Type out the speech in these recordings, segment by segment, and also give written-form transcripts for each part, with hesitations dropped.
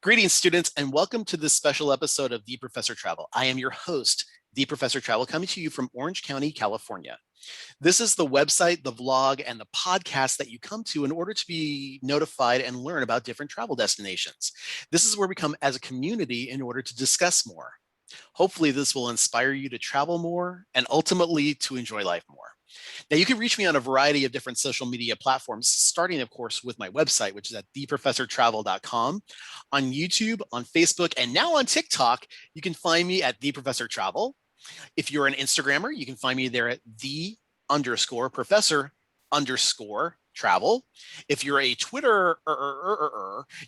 Greetings, students, and welcome to this special episode of The Professor Travel. I am your host, The Professor Travel, coming to you from Orange County, California. This is the website, the vlog, and the podcast that you come to in order to be notified and learn about different travel destinations. This is where we come as a community in order to discuss more. Hopefully, this will inspire you to travel more and ultimately to enjoy life more. Now, you can reach me on a variety of different social media platforms, starting, of course, with my website, which is at theprofessortravel.com, on YouTube, on Facebook, and now on TikTok. You can find me at The Professor Travel. If you're an Instagrammer, you can find me there at the_professor_travel. If you're a Twitter,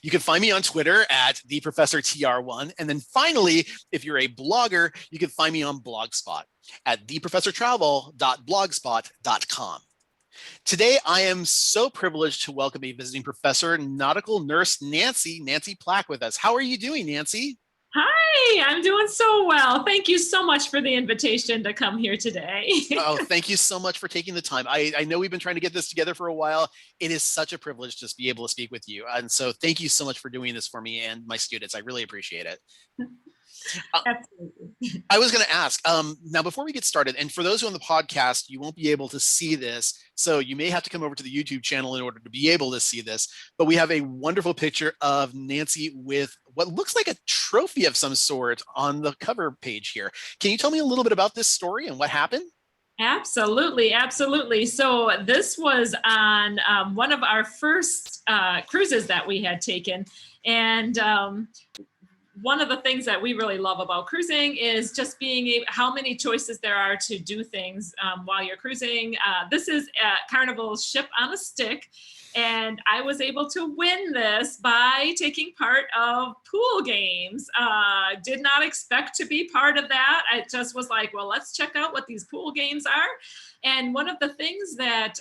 you can find me on Twitter at theprofessortr1. And then finally, if you're a blogger, you can find me on Blogspot at theprofessortravel.blogspot.com. Today, I am so privileged to welcome a visiting professor, Nautical Nurse Nancy Plack with us. How are you doing, Nancy? Hi, I'm doing so well. Thank you so much for the invitation to come here today. Oh, thank you so much for taking the time. I know we've been trying to get this together for a while. It is such a privilege to be able to speak with you. And so thank you so much for doing this for me and my students. I really appreciate it. Absolutely. I was going to ask, now before we get started, and for those who are on the podcast, you won't be able to see this, so you may have to come over to the YouTube channel in order to be able to see this, but we have a wonderful picture of Nancy with what looks like a trophy of some sort on the cover page here. Can you tell me a little bit about this story and what happened? Absolutely, absolutely. So this was on one of our first cruises that we had taken, and one of the things that we really love about cruising is just being able, how many choices there are to do things while you're cruising. This is Carnival's Ship on a Stick, and I was able to win this by taking part of pool games. Did not expect to be part of that. I just was like, well, let's check out what these pool games are. And one of the things that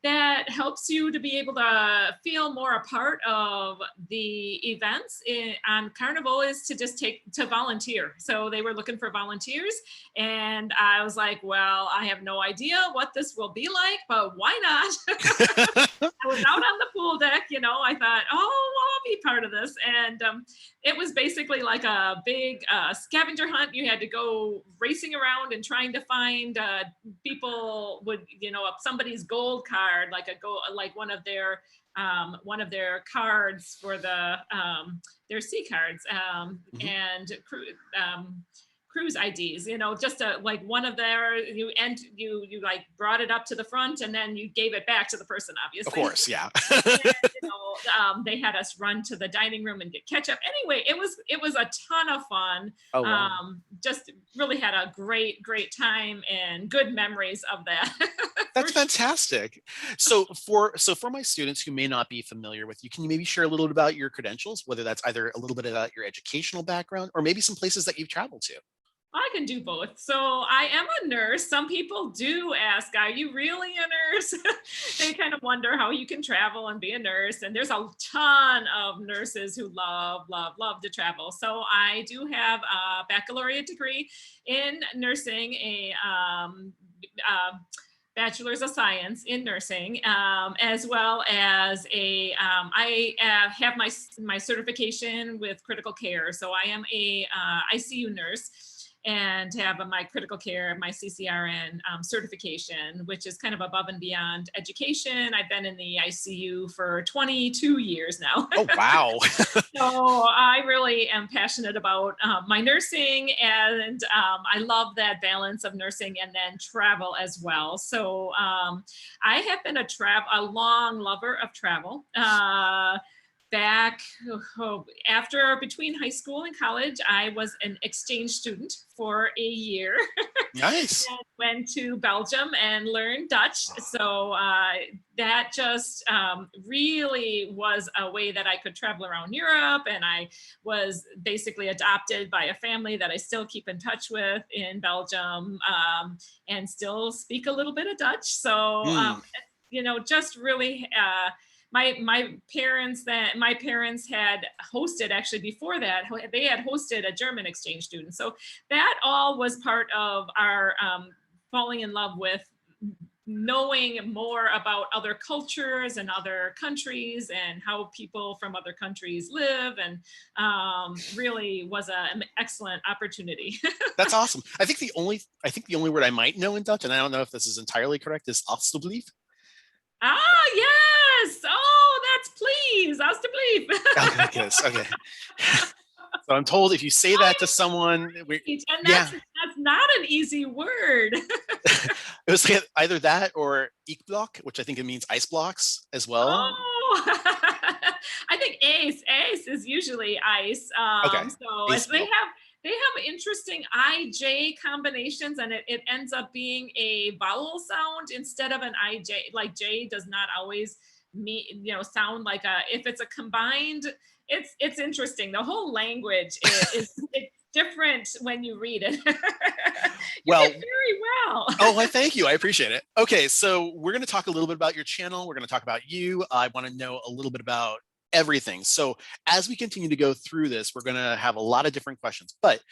that helps you to be able to feel more a part of the events on Carnival is to just volunteer. So they were looking for volunteers, and I was like, well, I have no idea what this will be like, but why not? I was out on the pool deck, I thought, oh, well, I'll be part of this. And it was basically like a big scavenger hunt. You had to go racing around and trying to find people would, somebody's gold card, like one of their cards for their C cards and cruise IDs, just like one of their, you like brought it up to the front and then you gave it back to the person, obviously. Of course, yeah. And, they had us run to the dining room and get ketchup. Anyway, it was a ton of fun. Oh, wow. Just really had a great time and good memories of that. That's fantastic. So for my students who may not be familiar with you, can you maybe share a little bit about your credentials, whether that's either a little bit about your educational background or maybe some places that you've traveled to? I can do both. So I am a nurse. Some people do ask, are you really a nurse? They kind of wonder how you can travel and be a nurse. And there's a ton of nurses who love to travel. So I do have a baccalaureate degree in nursing, a bachelor's of science in nursing, as well as I have my certification with critical care. So I am a ICU nurse and have my critical care, my CCRN certification, which is kind of above and beyond education. I've been in the ICU for 22 years now. Oh, wow. So I really am passionate about my nursing, and I love that balance of nursing and then travel as well. So I have been a long lover of travel. Back between high school and college, I was an exchange student for a year. Nice. And went to Belgium and learned Dutch. So that just really was a way that I could travel around Europe. And I was basically adopted by a family that I still keep in touch with in Belgium, and still speak a little bit of Dutch. So, just really... My parents had hosted, actually before that, they had hosted a German exchange student. So that all was part of our falling in love with knowing more about other cultures and other countries and how people from other countries live, and really was an excellent opportunity. That's awesome. I think the only word I might know in Dutch, and I don't know if this is entirely correct, is alstublieft. Ah, yes. Oh, that's please. Okay, Alstublieft. yes, okay. So I'm told if you say that to someone, And yeah, that's not an easy word. it was like either that or ikblok, which I think it means ice blocks as well. Oh, I think ace is usually ice. Okay, So ice they blok. have interesting IJ combinations, and it ends up being a vowel sound instead of an IJ. Like J does not always sound like a, if it's a combined. It's interesting. The whole language is it's different when you read it. You Well, did very well. oh, I thank you. I appreciate it. Okay, so we're going to talk a little bit about your channel. We're going to talk about you. I want to know a little bit about everything. So as we continue to go through this, we're going to have a lot of different questions. But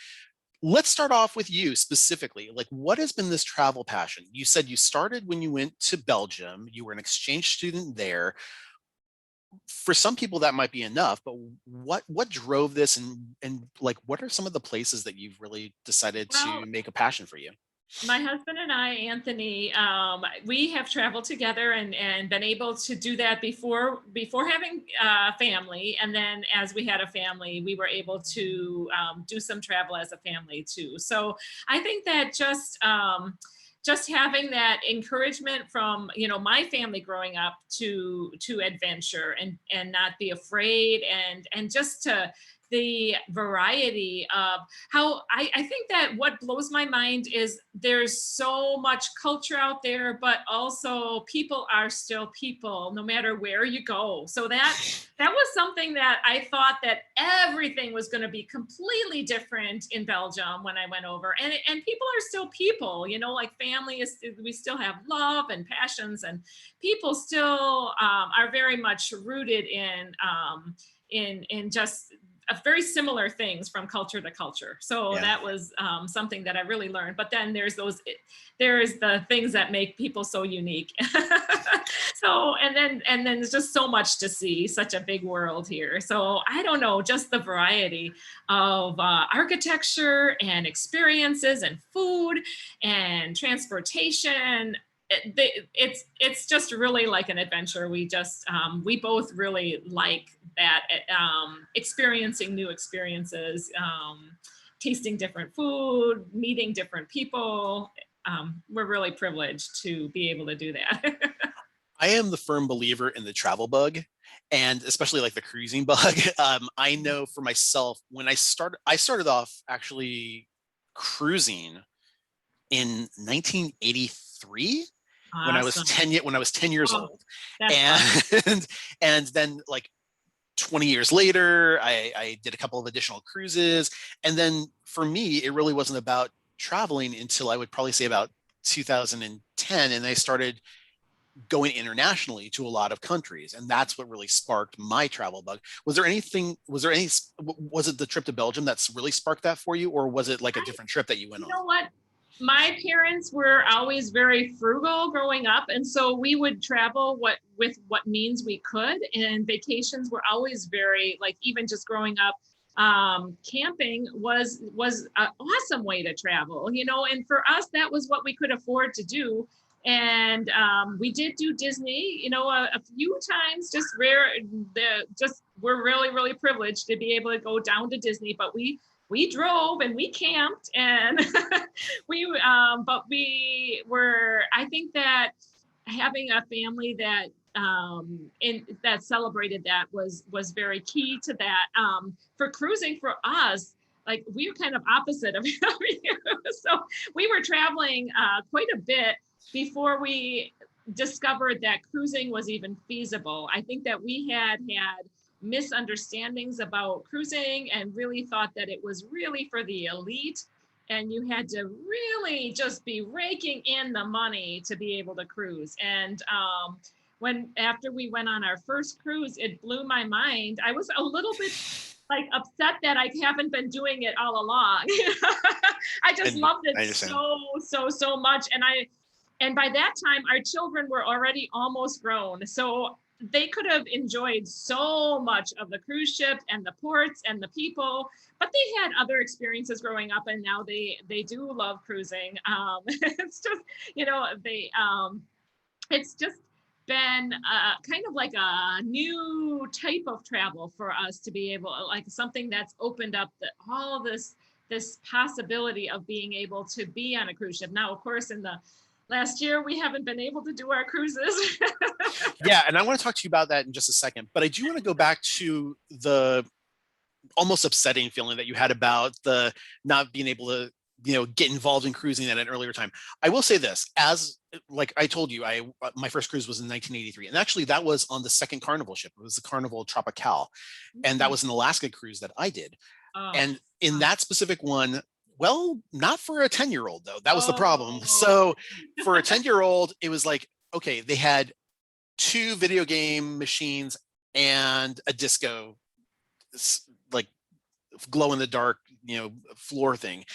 let's start off with you specifically. Like, what has been this travel passion? You said you started when you went to Belgium. You were an exchange student there. For some people that might be enough, but what drove this, and like what are some of the places that you've really decided to Well, make a passion for you? my husband and I, Anthony, we have traveled together and been able to do that before having a family, and then as we had a family, we were able to do some travel as a family too. So I think that just having that encouragement from my family growing up to adventure and not be afraid, and just to the variety of how I think that what blows my mind is there's so much culture out there, but also people are still people no matter where you go. So that was something that I thought that everything was going to be completely different in Belgium when I went over, and people are still people, like family is, we still have love and passions, and people still are very much rooted in just very similar things from culture to culture. So Yeah. that was something that I really learned. But then there's the things that make people so unique. So and then there's just so much to see, such a big world here. So I don't know, just the variety of architecture and experiences and food and transportation. It's just really like an adventure. We both really like that, experiencing new experiences, tasting different food, meeting different people. We're really privileged to be able to do that. I am the firm believer in the travel bug, and especially like the cruising bug. I know for myself, when I started off actually cruising in 1983 when I was Awesome. 10 years Oh, old, that's awesome. and and then like 20 years later, I did a couple of additional cruises, and then for me, it really wasn't about traveling until I would probably say about 2010, and I started going internationally to a lot of countries, and that's what really sparked my travel bug. Was it the trip to Belgium that's really sparked that for you, or was it like a I, different trip that you went you on? know what? My parents were always very frugal growing up, and so we would travel with what means we could, and vacations were always very, like, even just growing up, camping was an awesome way to travel, and for us that was what we could afford to do. And we did do Disney, a few times, just rare. We're really, really privileged to be able to go down to Disney, but we drove and we camped, and but we were, I think that having a family that that celebrated that was very key to that. For cruising for us, like, we were kind of opposite of you. So we were traveling quite a bit before we discovered that cruising was even feasible. I think that we had misunderstandings about cruising and really thought that it was really for the elite, and you had to really just be raking in the money to be able to cruise. And when after we went on our first cruise, it blew my mind. I was a little bit like upset that I haven't been doing it all along. I just And loved it I understand. so much, and And by that time, our children were already almost grown. So they could have enjoyed so much of the cruise ship and the ports and the people, but they had other experiences growing up, and now they do love cruising. It's just, it's just been kind of like a new type of travel for us to be able, like something that's opened up all this possibility of being able to be on a cruise ship. Now, of course, in the last year, we haven't been able to do our cruises. Yeah, and I want to talk to you about that in just a second, but I do want to go back to the almost upsetting feeling that you had about the not being able to get involved in cruising at an earlier time. I will say this, as like I told you, my first cruise was in 1983, and actually that was on the second Carnival ship. It was the Carnival Tropical, and that was an Alaska cruise that I did. And in that specific one, well, not for a 10-year-old though, that was the problem. So for a 10-year-old, it was like, okay, they had 2 video game machines and a disco, like glow in the dark floor thing,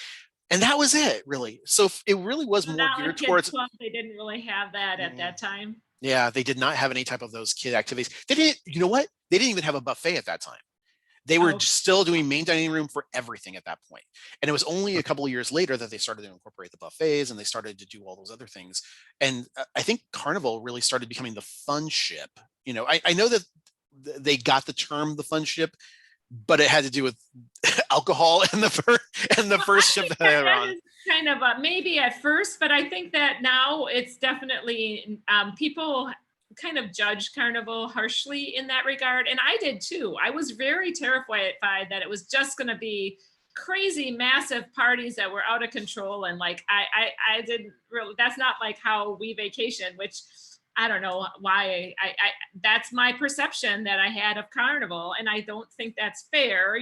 and that was it, really. So it really was more geared towards club, they didn't really have that at that time. Yeah, they did not have any type of those kid activities. They didn't, you know what, they didn't even have a buffet at that time. They were still doing main dining room for everything at that point. And it was only a couple of years later that they started to incorporate the buffets, and they started to do all those other things. And I think Carnival really started becoming the fun ship. I know that they got the term the fun ship, but it had to do with alcohol and the first ship that they were on. Kind of maybe at first, but I think that now it's definitely people kind of judge Carnival harshly in that regard, and I did too. I was very terrified that it was just going to be crazy, massive parties that were out of control, and like I didn't really. That's not like how we vacation, which I don't know why. I that's my perception that I had of Carnival, and I don't think that's fair.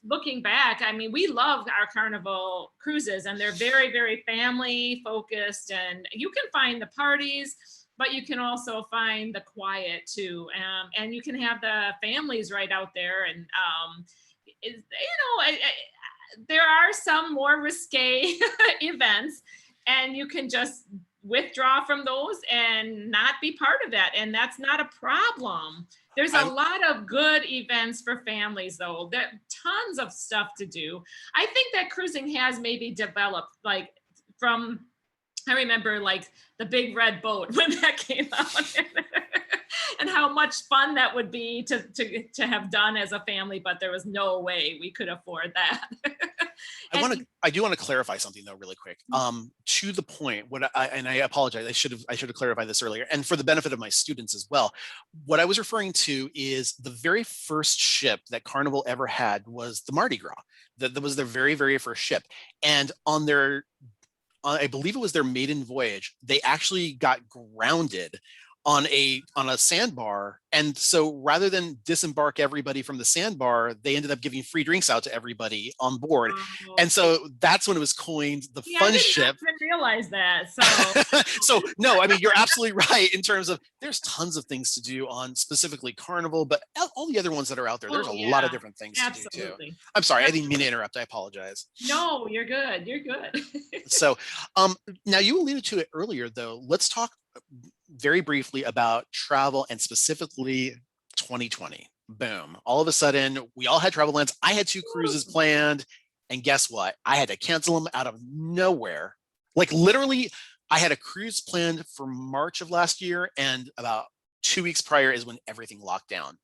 Looking back, I mean, we love our Carnival cruises, and they're very, very family focused, and you can find the parties, but you can also find the quiet too. And you can have the families right out there. And, there are some more risque events, and you can just withdraw from those and not be part of that. And that's not a problem. There's a lot of good events for families, though. There tons of stuff to do. I think that cruising has maybe developed I remember like the Big Red Boat when that came out and how much fun that would be to have done as a family, but there was no way we could afford that. I do want to clarify something though, really quick. To the point, and I apologize, I should have clarified this earlier, and for the benefit of my students as well. What I was referring to is the very first ship that Carnival ever had was the Mardi Gras. That was their very, very first ship, and on their, I believe it was their maiden voyage, they actually got grounded on a sandbar. And so rather than disembark everybody from the sandbar, they ended up giving free drinks out to everybody on board. And so that's when it was coined the fun ship. I didn't realize that. So so no, I mean, you're absolutely right in terms of there's tons of things to do on specifically Carnival, but all the other ones that are out there, there's a lot of different things to do too. I'm sorry, I didn't mean to interrupt. I apologize. No, you're good. You're good. So now you alluded to it earlier though. Let's talk very briefly about travel, and specifically 2020. Boom. All of a sudden, we all had travel plans. I had 2 cruises planned, and guess what? I had to cancel them out of nowhere. Like literally, I had a cruise planned for March of last year, and about 2 weeks prior is when everything locked down.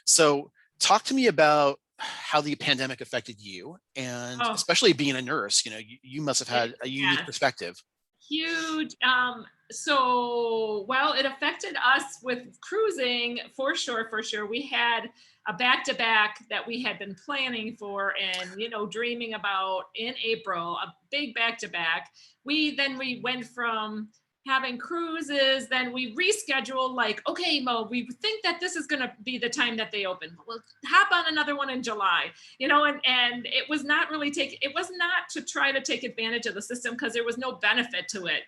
So talk to me about how the pandemic affected you, and especially being a nurse, you must have had a unique perspective. Huge. Well, it affected us with cruising for sure. We had a back-to-back that we had been planning for and, dreaming about in April, a big back-to-back. We went from having cruises, then we rescheduled okay, Mo, we think that this is going to be the time that they open. We'll hop on another one in July, and it was not really it was not to try to take advantage of the system, because there was no benefit to it.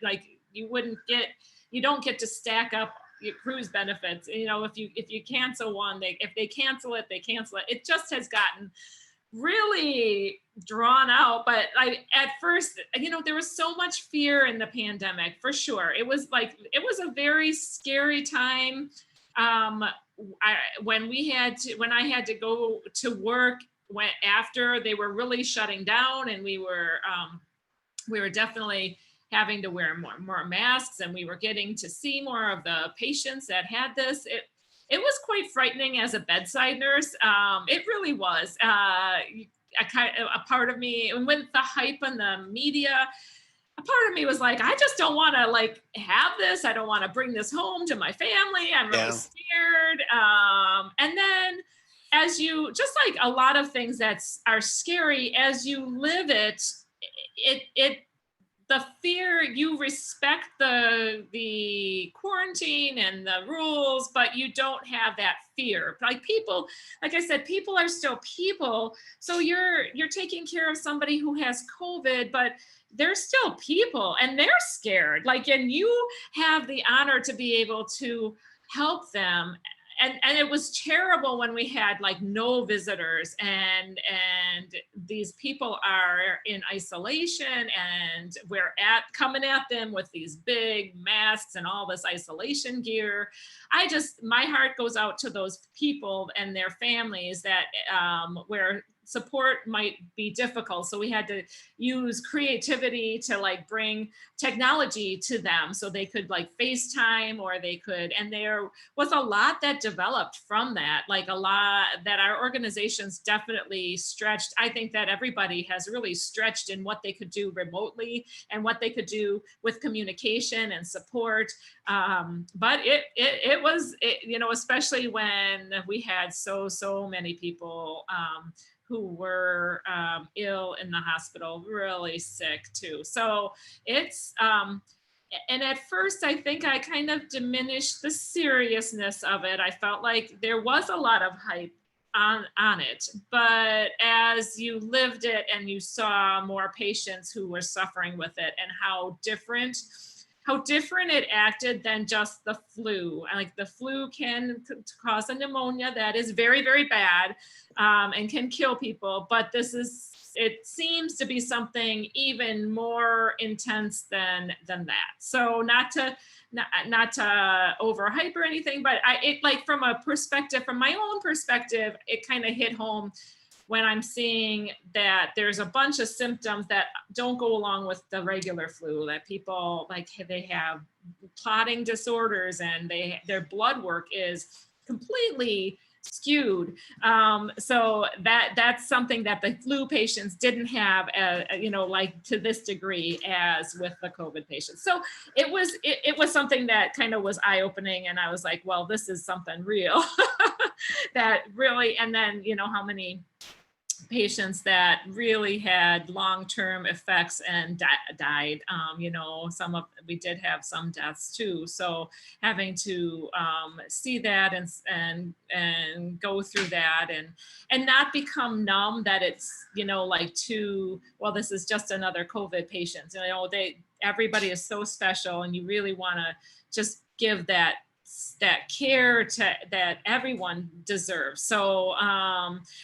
You don't get to stack up your cruise benefits. If you cancel one, if they cancel it, they cancel it. It just has gotten really drawn out. But at first, there was so much fear in the pandemic, for sure. It was a very scary time. When I had to go to work when after they were really shutting down, and we were definitely having to wear more masks, and we were getting to see more of the patients that had this. It was quite frightening as a bedside nurse. It really was. A part of me, and with the hype and the media, a part of me was like, I just don't want to have this. I don't want to bring this home to my family. I'm really Yeah. scared. And then, as you just like a lot of things that are scary, as you live it, it the fear, you respect the quarantine and the rules, but you don't have that fear. Like people, like I said, people are still people. So you're taking care of somebody who has COVID, but they're still people and they're scared. And you have the honor to be able to help them. And it was terrible when we had no visitors, and these people are in isolation, and we're coming at them with these big masks and all this isolation gear. My heart goes out to those people and their families that where support might be difficult. So we had to use creativity to bring technology to them so they could FaceTime, or they could, and there was a lot that developed from that, a lot that our organizations definitely stretched. I think that everybody has really stretched in what they could do remotely and what they could do with communication and support. But it was, especially when we had so many people who were ill in the hospital, really sick too. So it's, and at first, I think I kind of diminished the seriousness of it. I felt like there was a lot of hype on it, but as you lived it and you saw more patients who were suffering with it, and how different it acted than just the flu. The flu can cause a pneumonia that is very, very bad, and can kill people. But it seems to be something even more intense than that. So not to overhype or anything, but from my own perspective, it kind of hit home when I'm seeing that there's a bunch of symptoms that don't go along with the regular flu, that people they have clotting disorders, and their blood work is completely skewed. So that's something that the flu patients didn't have, to this degree as with the COVID patients. So it was something that kind of was eye-opening, and I was like, well, this is something real. That really, and then how many patients that really had long-term effects and died. We did have some deaths too. So having to see that and go through that, and not become numb that it's well, this is just another COVID patient. Everybody is so special, and you really want to just give that care that everyone deserves. So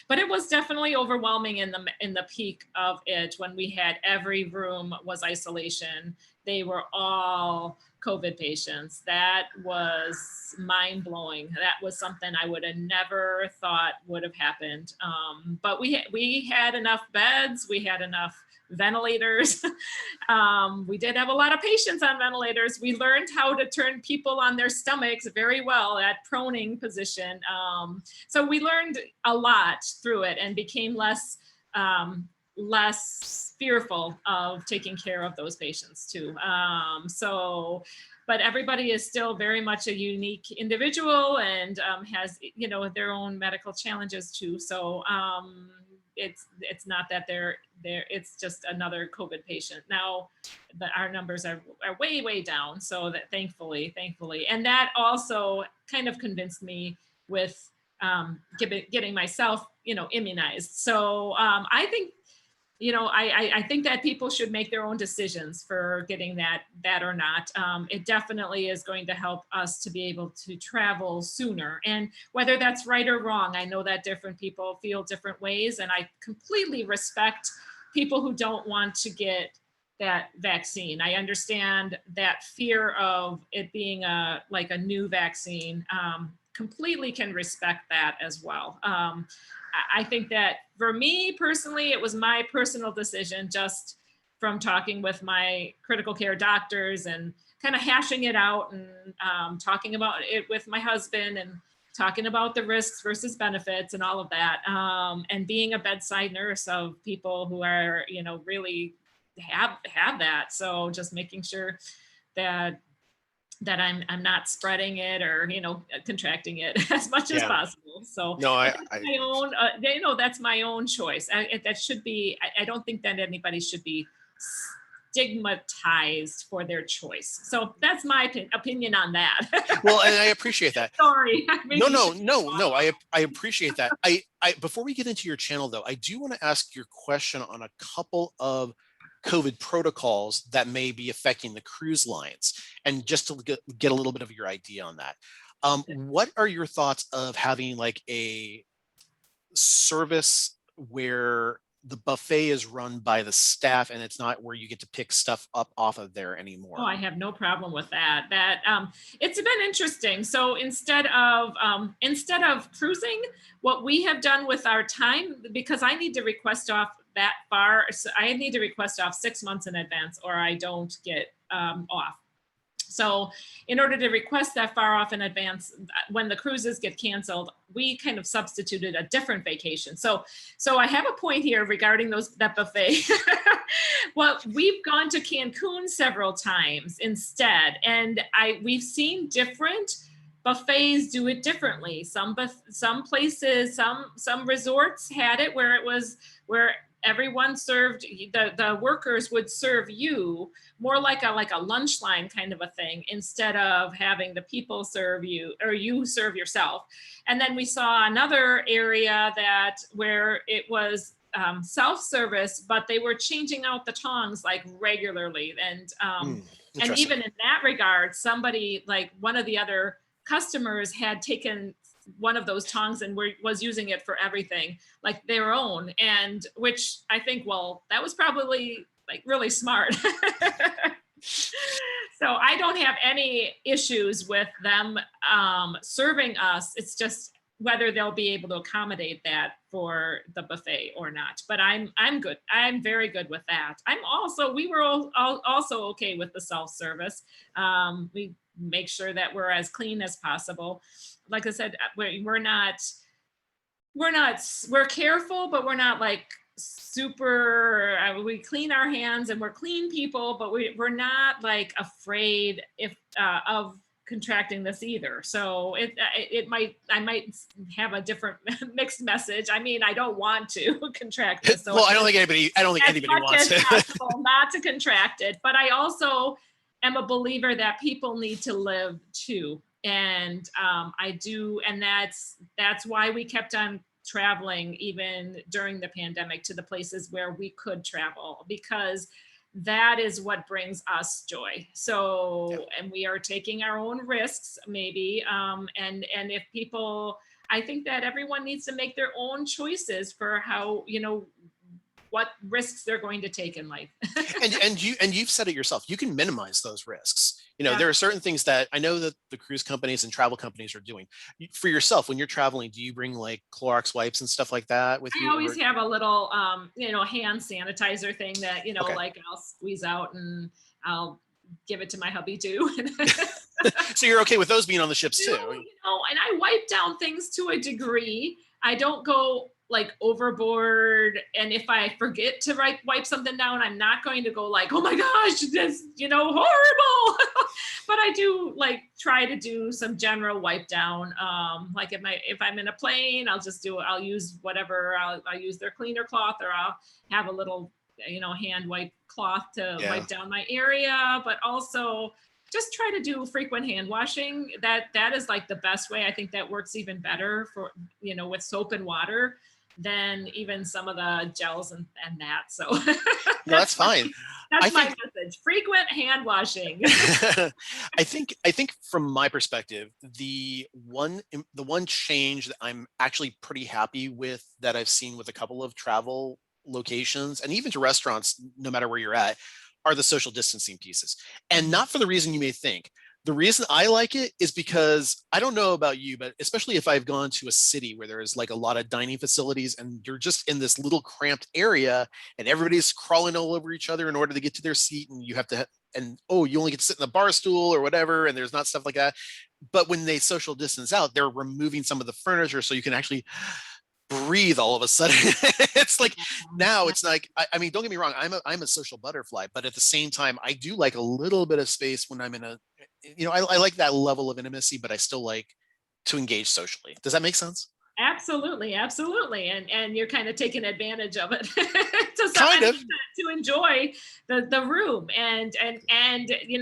but it was definitely overwhelming in the peak of it, when we had every room was isolation. They were all COVID patients. That was mind-blowing. That was something I would have never thought would have happened. But we had enough beds, we had enough ventilators. We did have a lot of patients on ventilators. We learned how to turn people on their stomachs very well, at proning position. So we learned a lot through it, and became less fearful of taking care of those patients too. But everybody is still very much a unique individual, and has their own medical challenges too. So it's not that they're it's just another COVID patient. Now our numbers are way down, so that thankfully, and that also kind of convinced me with getting myself immunized. So I think I think that people should make their own decisions for getting that or not. It definitely is going to help us to be able to travel sooner. And whether that's right or wrong, I know that different people feel different ways, and I completely respect people who don't want to get that vaccine. I understand that fear of it being a new vaccine. Completely can respect that as well. I think that for me personally, it was my personal decision, just from talking with my critical care doctors and kind of hashing it out, and talking about it with my husband, and talking about the risks versus benefits and all of that. And being a bedside nurse of people who are, really have that. So just making sure that I'm not spreading it, or contracting it as much as Yeah. possible. So, No, but that's my own, that's my own choice. That should be. I don't think that anybody should be stigmatized for their choice. So that's my opinion on that. well, and I appreciate that. Sorry. No, no, no, no. I appreciate that. I before we get into your channel though, I do want to ask your question on a couple of COVID protocols that may be affecting the cruise lines, and just to get a little bit of your idea on that. What are your thoughts of having like a service where the buffet is run by the staff and it's not where you get to pick stuff up off of there anymore? Oh, I have no problem with that. It's been interesting. So instead of cruising, what we have done with our time, because I need to request off that far, so I need to request off 6 months in advance, or I don't get off. So in order to request that far off in advance, when the cruises get canceled, we kind of substituted a different vacation. So I have a point here regarding that buffet. Well, we've gone to Cancun several times instead, and we've seen different buffets do it differently. Some places, some resorts had it where everyone served, the workers would serve you more like a lunch line kind of a thing, instead of having the people serve you, or you serve yourself. And then we saw another area where it was self-service, but they were changing out the tos like regularly. And even in that regard, somebody, like one of the other customers, had taken one of those tongs and was using it for everything, like their own. And which I think, well, that was probably like really smart. So I don't have any issues with them serving us. It's just whether they'll be able to accommodate that for the buffet or not. But I'm good. I'm very good with that. We were also okay with the self-service. We make sure that we're as clean as possible. Like I said, we're careful, but we're not like super, we clean our hands and we're clean people, but we're not like afraid of contracting this either. So I might have a different mixed message. I mean, I don't want to contract this. So well, I don't think anybody wants it. Possible not to contract it, but I also am a believer that people need to live too. And I do, and that's why we kept on traveling even during the pandemic to the places where we could travel, because that is what brings us joy. So, and we are taking our own risks maybe. And if people, I think that everyone needs to make their own choices for how, what risks they're going to take in life. and you've said it yourself, you can minimize those risks. Yeah. There are certain things that I know that the cruise companies and travel companies are doing. For yourself, when you're traveling, do you bring like Clorox wipes and stuff like that with you? I always have a little, hand sanitizer thing that, Okay. like I'll squeeze out and I'll give it to my hubby too. So you're okay with those being on the ships too? And I wipe down things to a degree. I don't go like overboard. And if I forget to wipe something down, I'm not going to go like, oh my gosh, this, horrible. But I do like try to do some general wipe down. Like if I'm in a plane, I'll use whatever, I'll use their cleaner cloth, or I'll have a little, hand wipe cloth to wipe down my area, but also just try to do frequent hand washing. That is like the best way. I think that works even better for, with soap and water. than even some of the gels and that. So No, that's fine. I that's my think message. Frequent hand washing. I think from my perspective, the one change that I'm actually pretty happy with that I've seen with a couple of travel locations and even to restaurants, no matter where you're at, are the social distancing pieces. And not for the reason you may think. The reason I like it is because I don't know about you, but especially if I've gone to a city where there is like a lot of dining facilities and you're just in this little cramped area and everybody's crawling all over each other in order to get to their seat, and you have to and oh, you only get to sit in the bar stool or whatever, and there's not stuff like that. But when they social distance out, they're removing some of the furniture so you can actually breathe all of a sudden. It's like now it's like I mean, don't get me wrong, I'm a social butterfly, but at the same time, I do like a little bit of space when I'm in a, I like that level of intimacy, but I still like to engage socially. Does that make sense? Absolutely, absolutely, and you're kind of taking advantage of it to some Kind of. extent to enjoy the room, and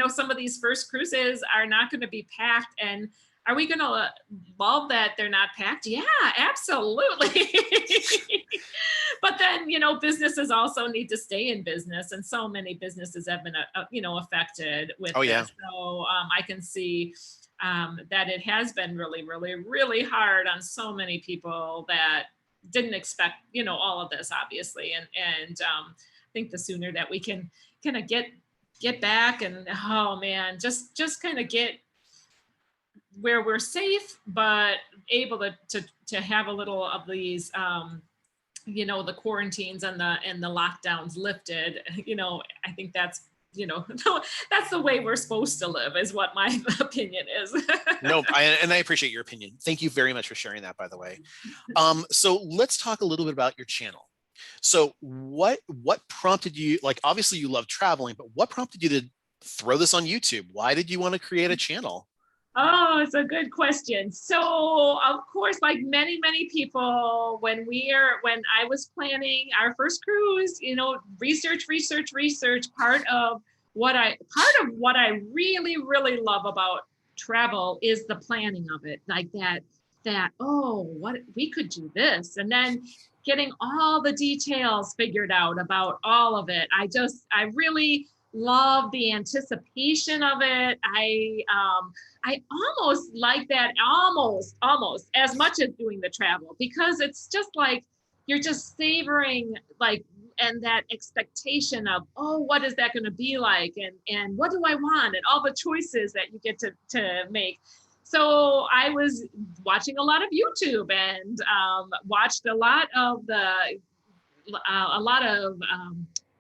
some of these first cruises are not going to be packed, and are we going to love that they're not packed? Yeah, absolutely. But then businesses also need to stay in business, and so many businesses have been affected with Oh yeah. this. So I can see that it has been really, really, really hard on so many people that didn't expect, all of this, obviously. And I think the sooner that we can kind of get back and oh man, just kind of get where we're safe, but able to have a little of these the quarantines and the lockdowns lifted, I think that's that's the way we're supposed to live, is what my opinion is. No, and I appreciate your opinion. Thank you very much for sharing that, by the way. So let's talk a little bit about your channel. So what prompted you, like obviously you love traveling, but what prompted you to throw this on YouTube? Why did you want to create a channel? Oh, it's a good question. So, of course, like many, many people, when I was planning our first cruise, research, research, research. Part of what I really, really love about travel is the planning of it. Like oh, what we could do this, and then getting all the details figured out about all of it. I really love the anticipation of it. I almost like that almost as much as doing the travel, because it's just like you're just savoring, like, and that expectation of, oh, what is that going to be like, and what do I want, and all the choices that you get to make. So I was watching a lot of YouTube and watched a lot of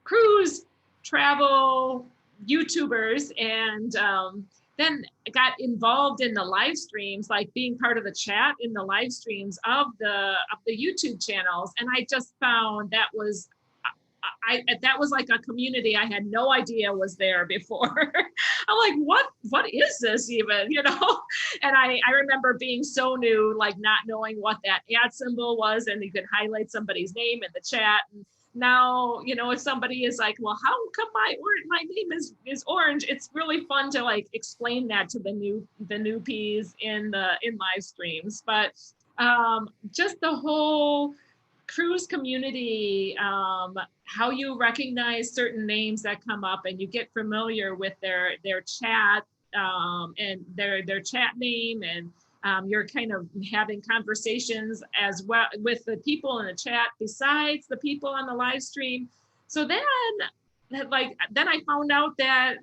cruise travel YouTubers, and then got involved in the live streams, like being part of the chat in the live streams of the YouTube channels. And I just found that was like a community I had no idea was there before. I'm like, what is this even, And I remember being so new, like not knowing what that ad symbol was, and you could highlight somebody's name in the chat. And now, if somebody is like, well, how come my name is orange? It's really fun to like explain that to the newbies in live streams. But just the whole cruise community, how you recognize certain names that come up, and you get familiar with their chat and their chat name, and you're kind of having conversations as well with the people in the chat besides the people on the live stream. So then I found out that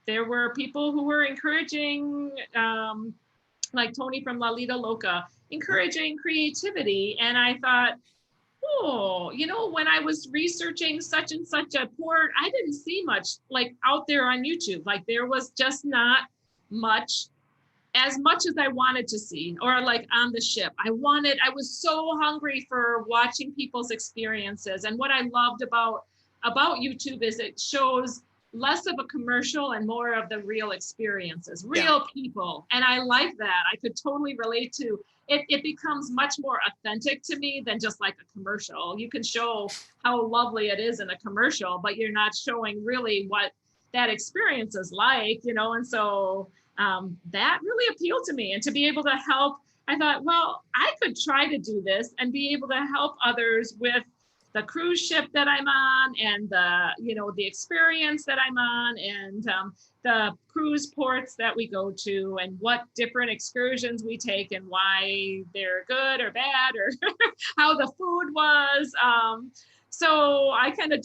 there were people who were encouraging, like Tony from La Lita Loca, encouraging creativity. And I thought, oh, when I was researching such and such a port, I didn't see much like out there on YouTube. Like there was just not much, as much as I wanted to see, or like on the ship. I was so hungry for watching people's experiences. And what I loved about YouTube is it shows less of a commercial and more of the real experiences, real people. And I like that. I could totally relate to it. It becomes much more authentic to me than just like a commercial. You can show how lovely it is in a commercial, but you're not showing really what that experience is like, and so that really appealed to me. And to be able to help, I thought, well, I could try to do this and be able to help others with the cruise ship that I'm on, and the experience that I'm on, and the cruise ports that we go to, and what different excursions we take, and why they're good or bad, or how the food was. So I kind of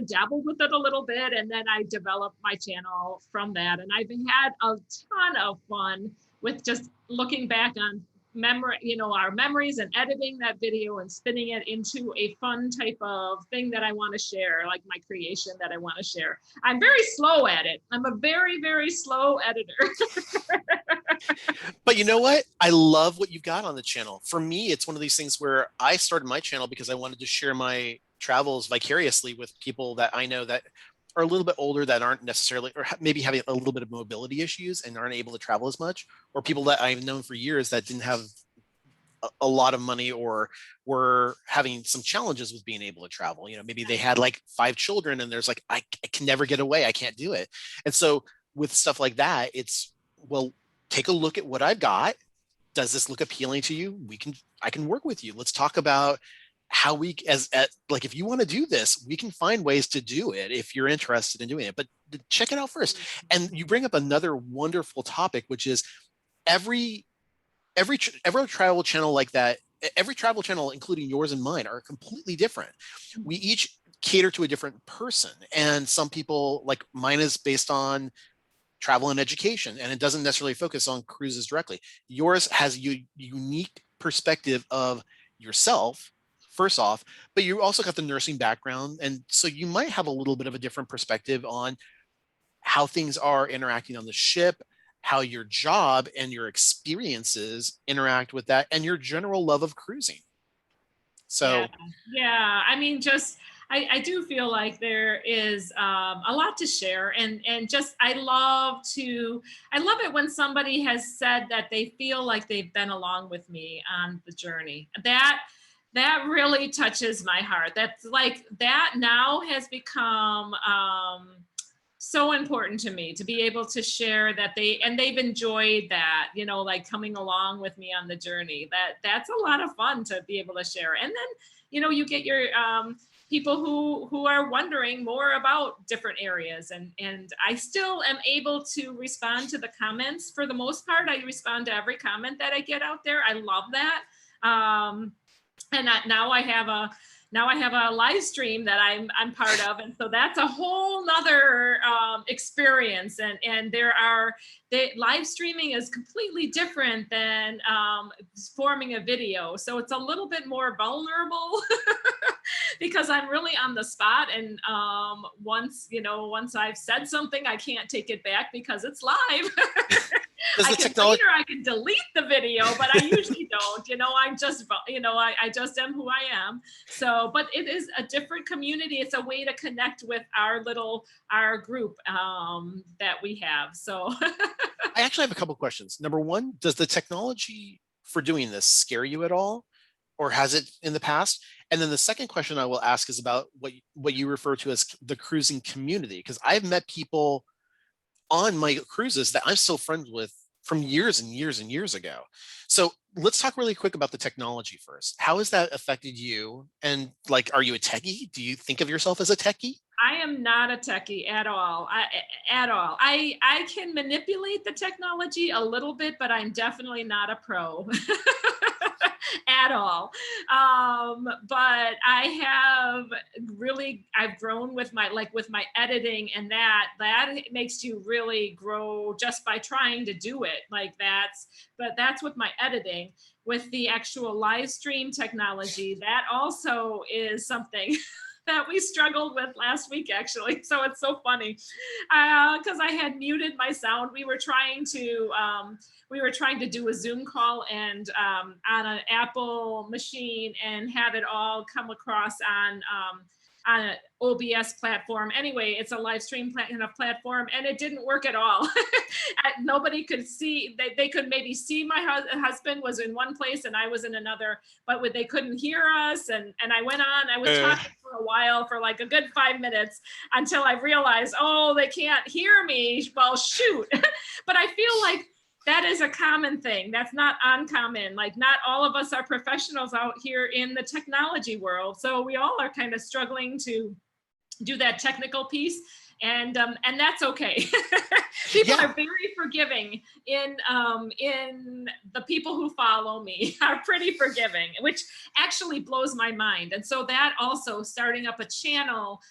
dabbled with it a little bit, and then I developed my channel from that. And I've had a ton of fun with just looking back on our memories, and editing that video and spinning it into a fun type of thing that I want to share, like my creation that I want to share. I'm very slow at it. I'm a very, very slow editor. But you know what? I love what you've got on the channel. For me, it's one of these things where I started my channel because I wanted to share my travels vicariously with people that I know that are a little bit older, that aren't necessarily, or maybe having a little bit of mobility issues and aren't able to travel as much, or people that I've known for years that didn't have a lot of money, or were having some challenges with being able to travel. Maybe they had like 5 children and there's like, I can never get away. I can't do it. And so with stuff like that, it's, well, take a look at what I've got. Does this look appealing to you? I can work with you. Let's talk about how we, like, if you want to do this, we can find ways to do it if you're interested in doing it. But check it out first. And you bring up another wonderful topic, which is every travel channel like that, every travel channel, including yours and mine, are completely different. We each cater to a different person. And some people, like mine, is based on travel and education, and it doesn't necessarily focus on cruises directly. Yours has a unique perspective of yourself, first off, but you also got the nursing background. And so you might have a little bit of a different perspective on how things are interacting on the ship, how your job and your experiences interact with that, and your general love of cruising. So yeah. I mean, I do feel like there is a lot to share, and just I love it when somebody has said that they feel like they've been along with me on the journey. That really touches my heart. That's like, that now has become so important to me, to be able to share that they've enjoyed that, like coming along with me on the journey. That's a lot of fun to be able to share. And then, you get your people who are wondering more about different areas, and I still am able to respond to the comments. For the most part, I respond to every comment that I get out there. I love that. And now I have a live stream that I'm part of, and so that's a whole nother experience. And live streaming is completely different than forming a video, so it's a little bit more vulnerable because I'm really on the spot. And once I've said something, I can't take it back because it's live. I can delete the video, but I usually don't. I just am who I am. So, but it is a different community. It's a way to connect with our group that we have. So I actually have a couple of questions. Number one, does the technology for doing this scare you at all, or has it in the past? And then the second question I will ask is about what you refer to as the cruising community, because I've met people on my cruises that I'm still friends with from years and years and years ago. So let's talk really quick about the technology first. How has that affected you? And like, are you a techie? Do you think of yourself as a techie? I am not a techie at all. I can manipulate the technology a little bit, but I'm definitely not a pro at all. But I've grown with my editing, and that makes you really grow just by trying to do it. But that's with my editing. With the actual live stream technology, that also is something that we struggled with last week, actually. So it's so funny because I had muted my sound. We were trying to do a Zoom call, and on an Apple machine, and have it all come across on an OBS platform. Anyway, it's a live stream platform, and it didn't work at all. Nobody could see. They could maybe see my husband was in one place and I was in another, but they couldn't hear us. And I went on. I was talking for a while, for like a good 5 minutes, until I realized, oh, they can't hear me. Well, shoot. But I feel like that is a common thing. That's not uncommon. Like, not all of us are professionals out here in the technology world. So we all are kind of struggling to do that technical piece. And that's okay. People Yeah. are very forgiving in the people who follow me are pretty forgiving, which actually blows my mind. And so that also, starting up a channel,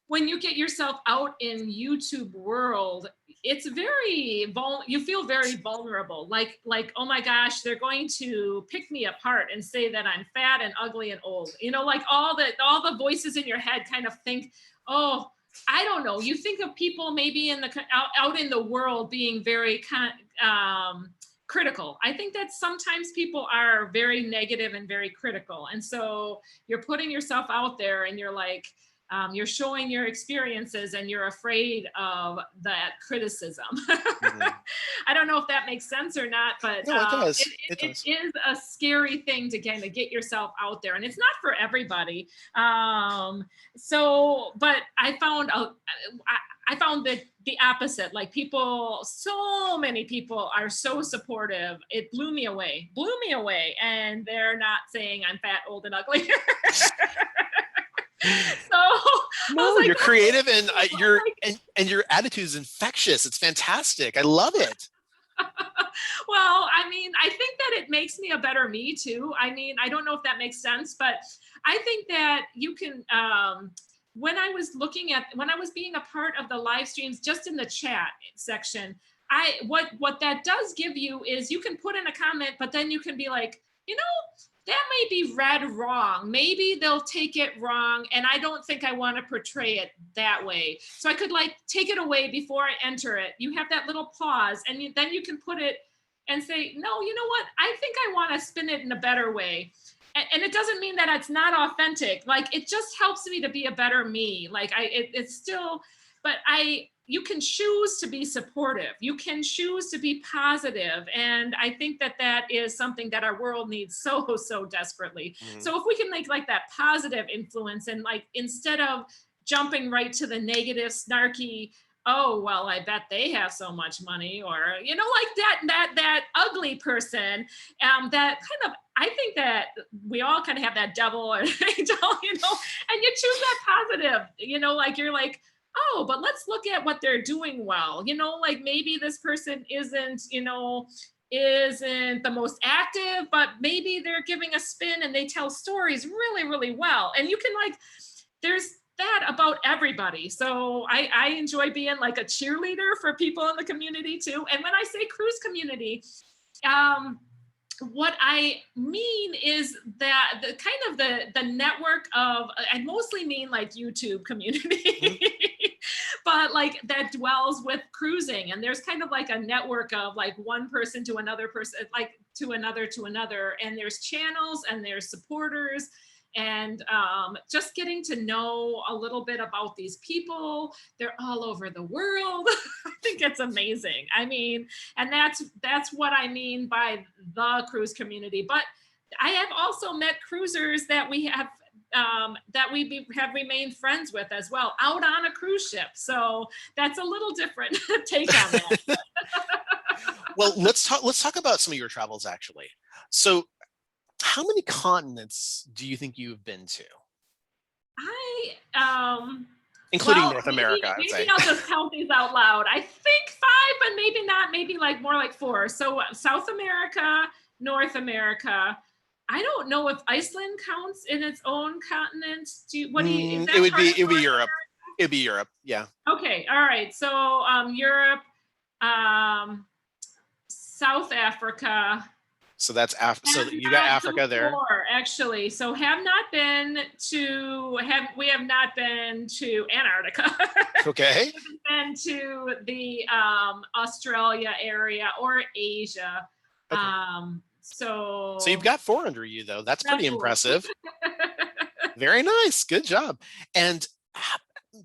when you get yourself out in YouTube world, it's very you feel very vulnerable. Like, oh my gosh, they're going to pick me apart and say that I'm fat and ugly and old. You know, like all the voices in your head kind of think, oh, I don't know. You think of people maybe out in the world being very critical. I think that sometimes people are very negative and very critical. And so you're putting yourself out there and you're like, you're showing your experiences and you're afraid of that criticism. Mm-hmm. I don't know if that makes sense or not, but No, it does. It is a scary thing to kind of get yourself out there, and it's not for everybody. So, but I found that the opposite. Like, so many people are so supportive. It blew me away, and they're not saying I'm fat, old, and ugly. So no, like, you're creative, and your attitude is infectious. It's fantastic. I love it. Well, I mean, I think that it makes me a better me too. I mean, I don't know if that makes sense, but I think that you can, when I was being a part of the live streams, just in the chat section, what that does give you is you can put in a comment, but then you can be like, that may be read wrong. Maybe they'll take it wrong. And I don't think I want to portray it that way. So I could take it away before I enter it. You have that little pause, and then you can put it and say, no, you know what? I think I want to spin it in a better way. And it doesn't mean that it's not authentic. Like, it just helps me to be a better me. Like, it's still, but you can choose to be supportive. You can choose to be positive. And I think that is something that our world needs so, so desperately. Mm-hmm. So if we can make that positive influence, and instead of jumping right to the negative, snarky, oh, well, I bet they have so much money, or, that ugly person, that kind of, I think that we all kind of have that devil or angel, and you choose that positive, you're like, oh, but let's look at what they're doing well. Maybe this person isn't the most active, but maybe they're giving a spin and they tell stories really, really well. And you can there's that about everybody. So I enjoy being a cheerleader for people in the community too. And when I say cruise community, what I mean is that the kind of the network of, I mostly mean YouTube community, mm-hmm. but that dwells with cruising. And there's kind of a network of one person to another person, to another. And there's channels and there's supporters. And just getting to know a little bit about these people. They're all over the world. I think it's amazing. I mean, and that's what I mean by the cruise community. But I have also met cruisers that we have have remained friends with as well, out on a cruise ship. So that's a little different take on that. Well, let's talk about some of your travels, actually. So, how many continents do you think you've been to? Including North America. Maybe I'll just count these out loud. I think 5, but maybe not. Maybe more like 4. So South America, North America. I don't know if Iceland counts in its own continent. It would be Europe. It'd be Europe. Yeah. Okay. All right. So Europe, South Africa. So that's so you got Africa there. 4, actually. So we have not been to Antarctica. Okay. We haven't been to the Australia area or Asia. Okay. So you've got 4 under you, though. That's pretty impressive. Very nice. Good job. And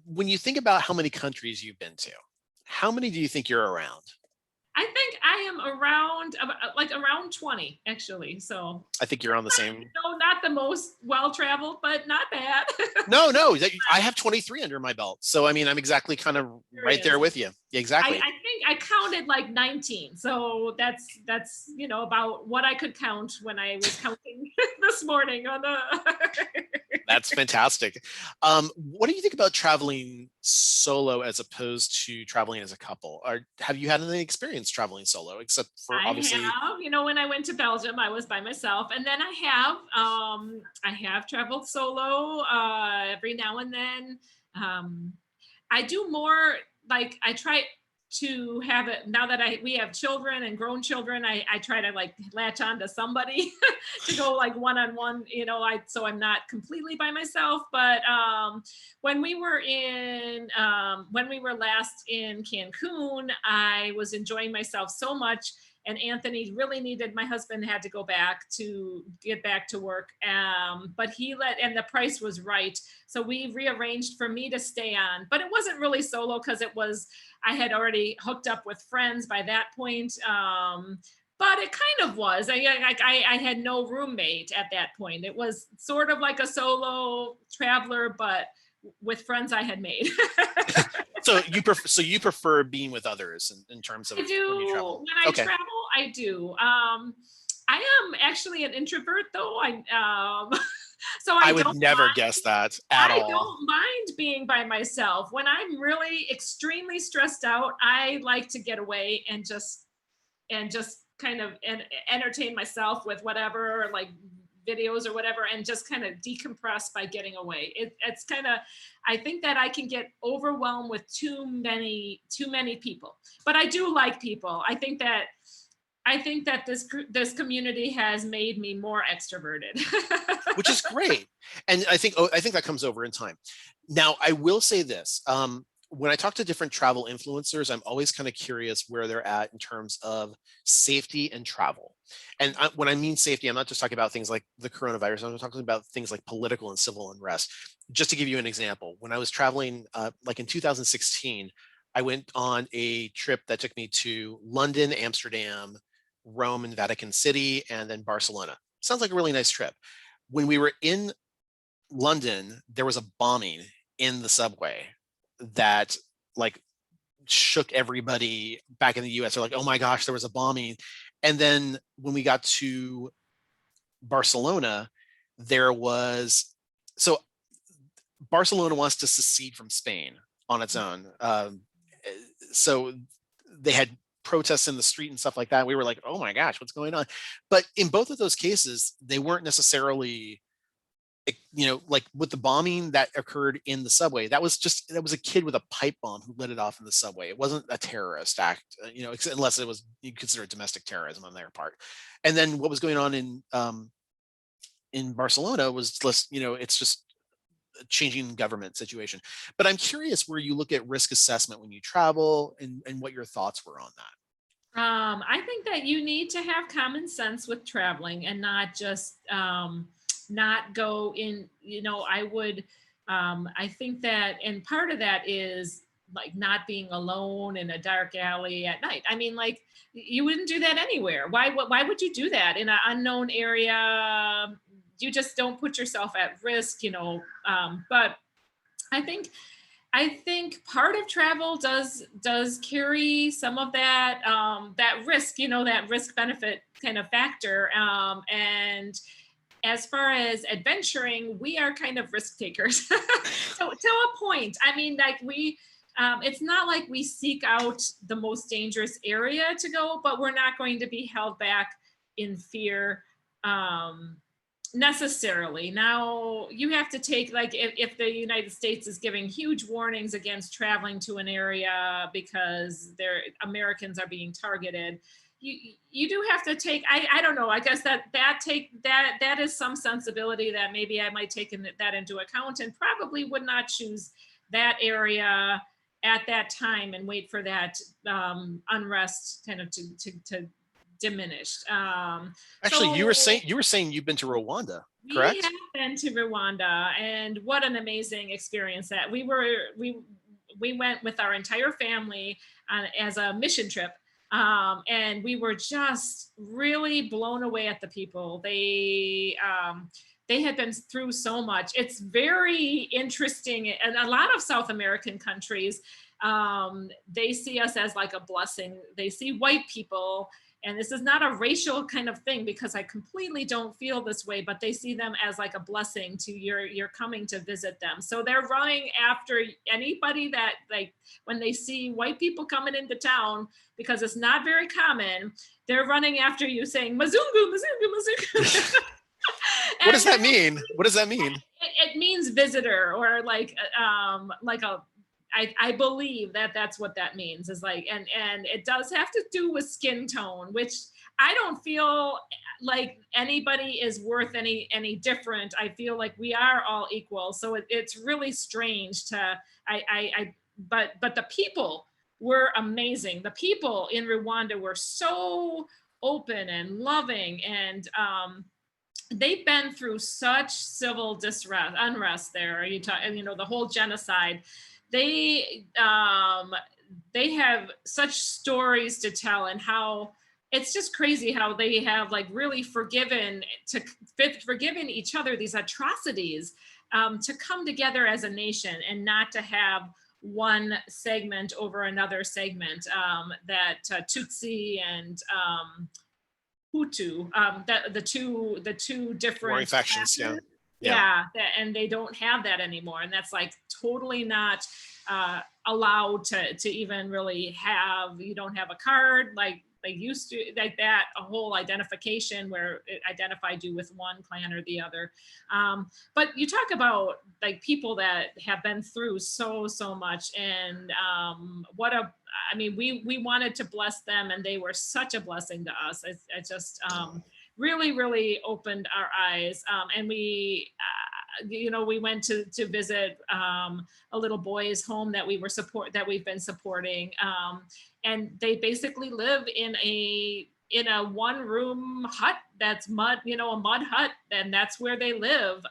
when you think about how many countries you've been to, how many do you think you're around? I think I am around like around 20 actually. So I think you're on the same. no, not the most well-traveled, but not bad. No, I have 23 under my belt. So, I mean, I'm exactly kind of right there with you. I Exactly. think I counted like 19. So that's about what I could count when I was counting this morning on the That's fantastic. What do you think about traveling solo as opposed to traveling as a couple? Or have you had any experience traveling solo, except for I obviously? have, when I went to Belgium, I was by myself, and then I have traveled solo every now and then. Um, I do more like I try to have it now that we have children and grown children. I try to like latch on to somebody to go like one on one. So I'm not completely by myself. But when we were last in Cancun, I was enjoying myself so much, and Anthony really needed, my husband had to get back to work. But and the price was right. So we rearranged for me to stay on, but it wasn't really solo because I had already hooked up with friends by that point. But it kind of was. I had no roommate at that point. It was sort of like a solo traveler, but with friends I had made. So you prefer being with others in terms of I do. when you travel? When I Okay. travel, I do. I am actually an introvert, though. So I would never guess that at I all. don't mind being by myself. When I'm really extremely stressed out, I like to get away and just kind of entertain myself with whatever, like videos or whatever, and just kind of decompress by getting away. It's kind of, I think that I can get overwhelmed with too many people, but I do like people. I think that this community has made me more extroverted. Which is great. And I think that comes over in time. Now, I will say this. When I talk to different travel influencers, I'm always kind of curious where they're at in terms of safety and travel. And when I mean safety, I'm not just talking about things like the coronavirus. I'm talking about things like political and civil unrest. Just to give you an example, when I was traveling, like in 2016, I went on a trip that took me to London, Amsterdam, Rome, and Vatican City, and then Barcelona. Sounds like a really nice trip. When we were in London, there was a bombing in the subway that like shook everybody back in the US. They're like, oh my gosh, there was a bombing. And then when we got to Barcelona, there was so Barcelona wants to secede from Spain on its own. So they had protests in the street and stuff like that. We were like, oh my gosh, what's going on? But in both of those cases, they weren't necessarily, like with the bombing that occurred in the subway, that was a kid with a pipe bomb who lit it off in the subway. It wasn't a terrorist act, unless it was, you consider it domestic terrorism on their part. And then what was going on in Barcelona was less, it's just a changing government situation. But I'm curious where you look at risk assessment when you travel, and what your thoughts were on that. I think that you need to have common sense with traveling and not just not go in, I think that, and part of that is like not being alone in a dark alley at night. I mean, like you wouldn't do that anywhere. Why would you do that in an unknown area? You just don't put yourself at risk. But I think part of travel does carry some of that risk, that risk benefit kind of factor. And as far as adventuring, we are kind of risk takers. So to a point. I mean, like it's not like we seek out the most dangerous area to go, but we're not going to be held back in fear. Necessarily. Now you have to take, like, if the United States is giving huge warnings against traveling to an area because Americans are being targeted, you do have to take, I don't know, I guess that is some sensibility that maybe I might take that into account, and probably would not choose that area at that time and wait for that unrest kind of to diminished. Actually, So you were saying you've been to Rwanda, we correct? have been to Rwanda, and what an amazing experience that we went with our entire family as a mission trip. And we were just really blown away at the people. They had been through so much. It's very interesting. And a lot of South American countries, they see us as like a blessing. They see white people, and this is not a racial kind of thing, because I completely don't feel this way, but they see them as like a blessing to you're coming to visit them. So they're running after anybody that, like, when they see white people coming into town, because it's not very common, they're running after you saying, Mazungu, Mazungu, Mazungu. What does that mean? What does that mean? It means visitor, or like a, I believe that's what that means, is like, and it does have to do with skin tone, which I don't feel like anybody is worth any different. I feel like we are all equal. So it's really strange to, but the people were amazing. The people in Rwanda were so open and loving, and they've been through such civil unrest there. The whole genocide. They have such stories to tell, and how it's just crazy how they have like really forgiven each other these atrocities, to come together as a nation and not to have one segment over another segment, that Tutsi and Hutu, that the two different warring factions. classes. Yeah, and they don't have that anymore, and that's like totally not allowed to even really have. You don't have a card like they used to, like that, a whole identification where it identified you with one clan or the other. But you talk about like people that have been through so much, and we wanted to bless them, and they were such a blessing to us. It just really opened our eyes. And we went to visit a little boy's home that we've been supporting, and they basically live in a one-room hut that's mud, a mud hut, and that's where they live.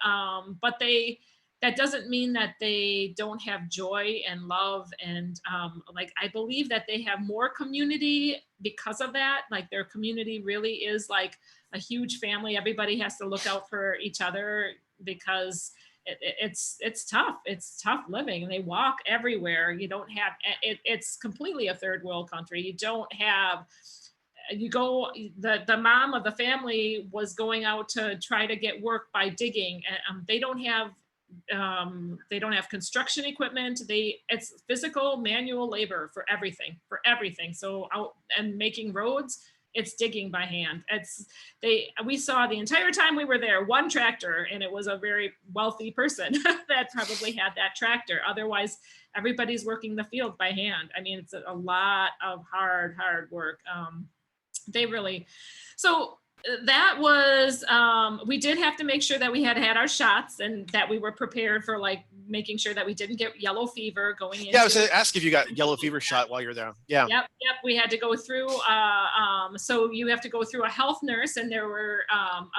But that doesn't mean that they don't have joy and love, and I believe that they have more community because of that. Like, their community really is like a huge family. Everybody has to look out for each other, because it's tough. It's tough living. They walk everywhere. You don't have it's completely a third world country. You don't have the mom of the family was going out to try to get work by digging. They don't have construction equipment. It's physical manual labor for everything. So out and making roads, it's digging by hand. We saw the entire time we were there one tractor, and it was a very wealthy person that probably had that tractor. Otherwise, everybody's working the field by hand. I mean, it's a lot of hard work. So that was, we did have to make sure that we had our shots, and that we were prepared for like making sure that we didn't get yellow fever going in. Yeah, I was going to ask if you got yellow fever shot while you're there. Yeah. Yep. We had to go through, so you have to go through a health nurse, and there were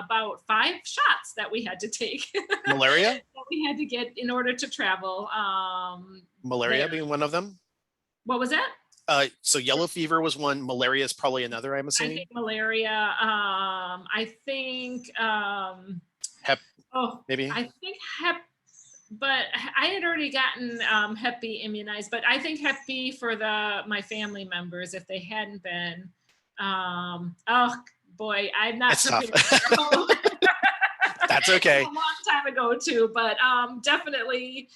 about 5 shots that we had to take. Malaria? That we had to get in order to travel. Malaria being one of them? What was that? So yellow fever was one. Malaria is probably another, I'm assuming. I think malaria. I think Hep. Oh, maybe. I think Hep, but I had already gotten Hep B immunized. But I think Hep B for my family members, if they hadn't been. Oh boy, I'm not. It's tough. That's okay. A long time ago too, but definitely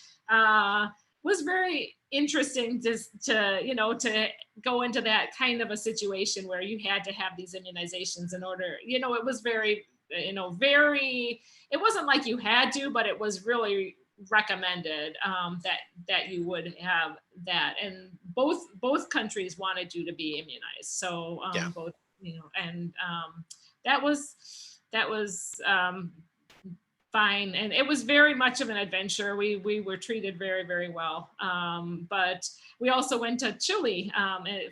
was very interesting to go into that kind of a situation where you had to have these immunizations in order. It was very, it wasn't like you had to, but it was really recommended that you would have that. And both countries wanted you to be immunized. So both, and that was fine, and it was very much of an adventure. We were treated very, very well, but we also went to Chile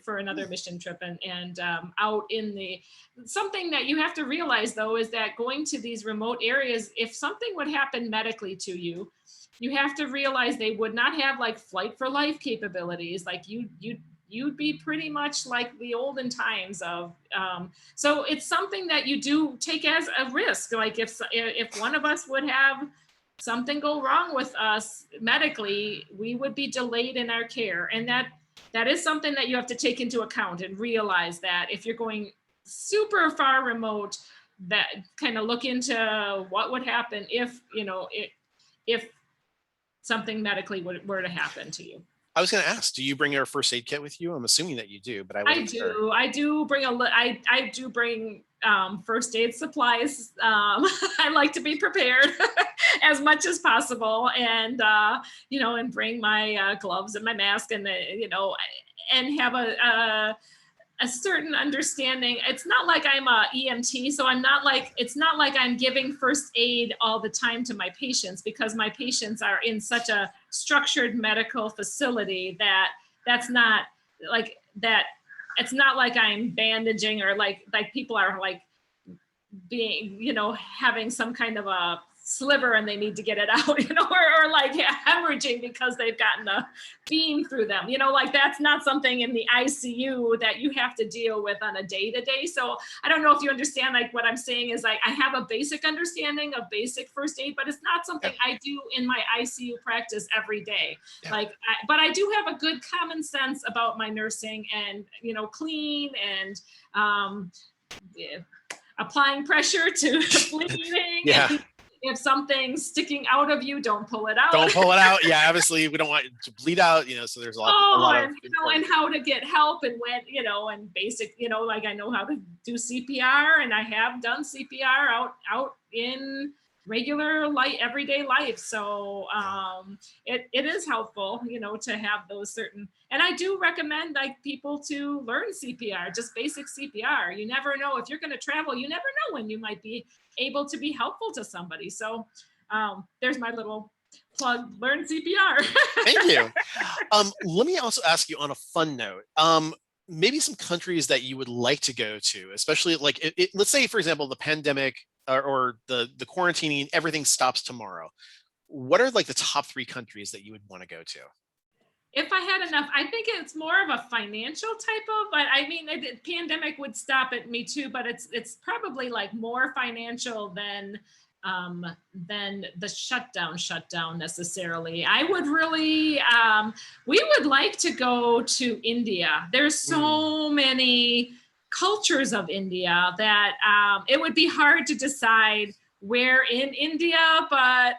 for another mission trip, and out in something that you have to realize though is that going to these remote areas, if something would happen medically to you, you have to realize they would not have like flight for life capabilities. Like you'd be pretty much like the olden times of, so it's something that you do take as a risk. Like if one of us would have something go wrong with us medically, we would be delayed in our care. And that is something that you have to take into account and realize that if you're going super far remote, that kind of look into what would happen if, if something medically were to happen to you. I was going to ask, do you bring your first aid kit with you? I'm assuming that you do, but I wasn't sure. I do bring I do bring first aid supplies. I like to be prepared as much as possible, and and bring my gloves and my mask, and and have a certain understanding. It's not like I'm a EMT, so it's not like I'm giving first aid all the time to my patients, because my patients are in such a structured medical facility that's not like that. It's not like I'm bandaging, or like people are like being, having some kind of a sliver and they need to get it out, or like hemorrhaging because they've gotten a beam through them, like that's not something in the ICU that you have to deal with on a day-to-day. So I don't know if you understand, like what I'm saying is, like, I have a basic understanding of basic first aid, but it's not something I do in my ICU practice every day. But I do have a good common sense about my nursing, and clean and applying pressure to bleeding. Yeah. If something's sticking out of you, don't pull it out. Don't pull it out. Yeah, obviously we don't want it to bleed out, so there's a lot of and how to get help, and when, and basic, like I know how to do CPR, and I have done CPR out in regular everyday life. So it is helpful, to have those certain, and I do recommend like people to learn CPR, just basic CPR. You never know if you're going to travel, you never know when you might be able to be helpful to somebody. So there's my little plug, learn CPR. Thank you. Let me also ask you on a fun note, maybe some countries that you would like to go to, especially like let's say, for example, the pandemic or the quarantining, everything stops tomorrow. What are like the top 3 countries that you would want to go to? If I had enough, I think it's more of a financial type of, but I mean, the pandemic would stop at me too, but it's probably like more financial than the shutdown necessarily. I would really, we would like to go to India. There's so many cultures of India that it would be hard to decide where in India, but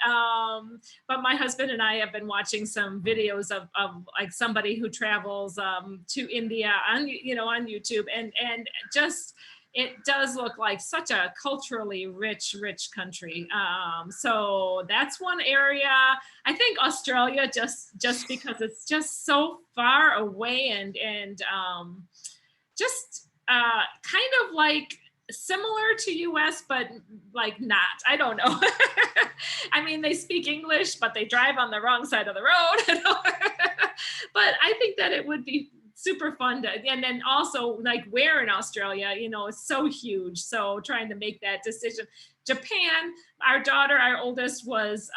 my husband and I have been watching some videos of like somebody who travels to India on YouTube, and just it does look like such a culturally rich country. So that's one area. I think Australia, just because it's just so far away, and just kind of like similar to US, but like not, I don't know. I mean, they speak English, but they drive on the wrong side of the road. But I think that it would be super fun to, and then also like where in Australia, it's so huge. So trying to make that decision. Japan, our daughter, our oldest, was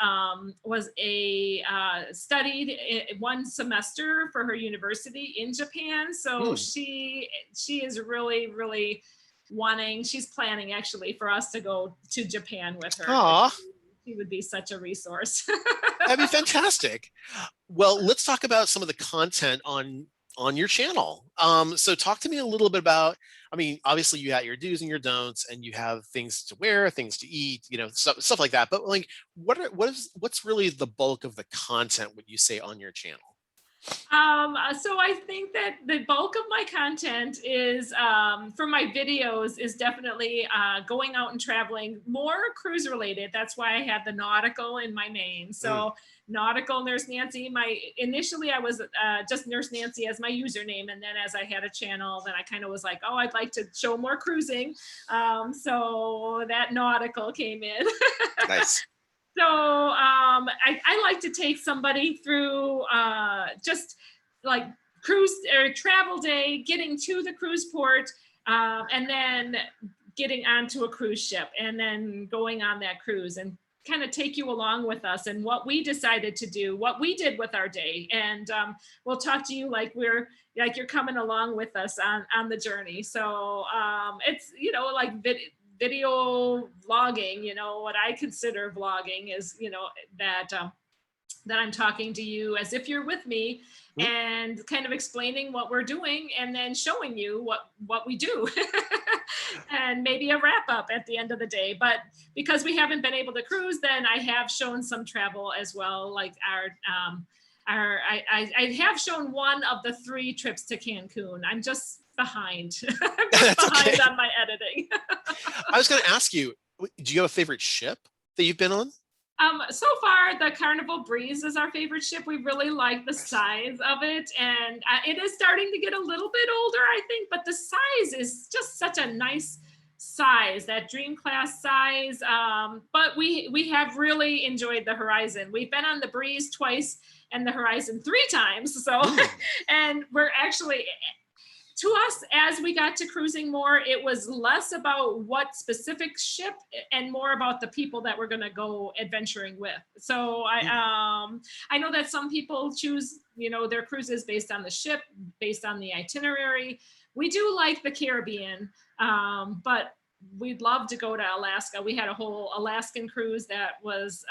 studied 1 semester for her university in Japan. So she is really she's planning actually for us to go to Japan with her. Aww. She would be such a resource. That'd be fantastic. Well, let's talk about some of the content on your channel. So talk to me a little bit about, I mean, obviously you got your do's and your don'ts, and you have things to wear, things to eat, stuff like that. But like, what's really the bulk of the content, would you say, on your channel? So I think that the bulk of my content is, for my videos, is definitely going out and traveling, more cruise related. That's why I had the nautical in my name. So Nautical Nurse Nancy, initially I was just Nurse Nancy as my username. And then as I had a channel, then I kind of was like, oh, I'd like to show more cruising. So that nautical came in. Nice. So I like to take somebody through just like cruise or travel day, getting to the cruise port, and then getting onto a cruise ship, and then going on that cruise, and kind of take you along with us and what we decided to do, what we did with our day. And we'll talk to you like you're coming along with us on the journey. So it's, like video vlogging, what I consider vlogging is, that I'm talking to you as if you're with me and kind of explaining what we're doing and then showing you what we do and maybe a wrap up at the end of the day. But because we haven't been able to cruise, then I have shown some travel as well. Like I have shown one of the 3 trips to Cancun. I'm just behind. I'm just behind on my editing. I was going to ask you, do you have a favorite ship that you've been on? So far, the Carnival Breeze is our favorite ship. We really like the size of it, and it is starting to get a little bit older, I think, but the size is just such a nice size, that Dream Class size. But we have really enjoyed the Horizon. We've been on the Breeze twice and the Horizon 3 times. So, and we're actually, to us, as we got to cruising more, it was less about what specific ship and more about the people that we're going to go adventuring with. So I know that some people choose, their cruises based on the ship, based on the itinerary. We do like the Caribbean, but we'd love to go to Alaska. We had a whole Alaskan cruise that was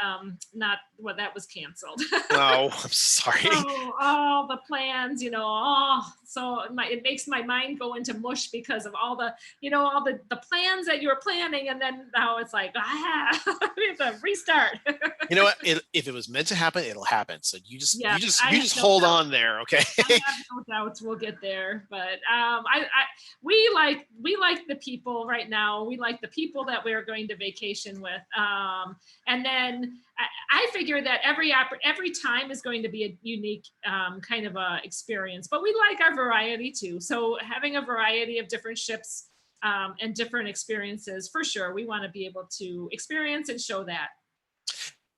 that was canceled. Oh, I'm sorry. So all the plans, so it makes my mind go into mush because of all the, all the plans that you were planning, and then now it's like, we have to restart. You know what? If it was meant to happen, it'll happen. So you just hold on there, okay? I have no doubts we'll get there, but we like the people right now. We like the people that we're going to vacation with, and then I figure that every time is going to be a unique kind of a experience, but we like our variety too. So having a variety of different ships and different experiences, for sure, we want to be able to experience and show that.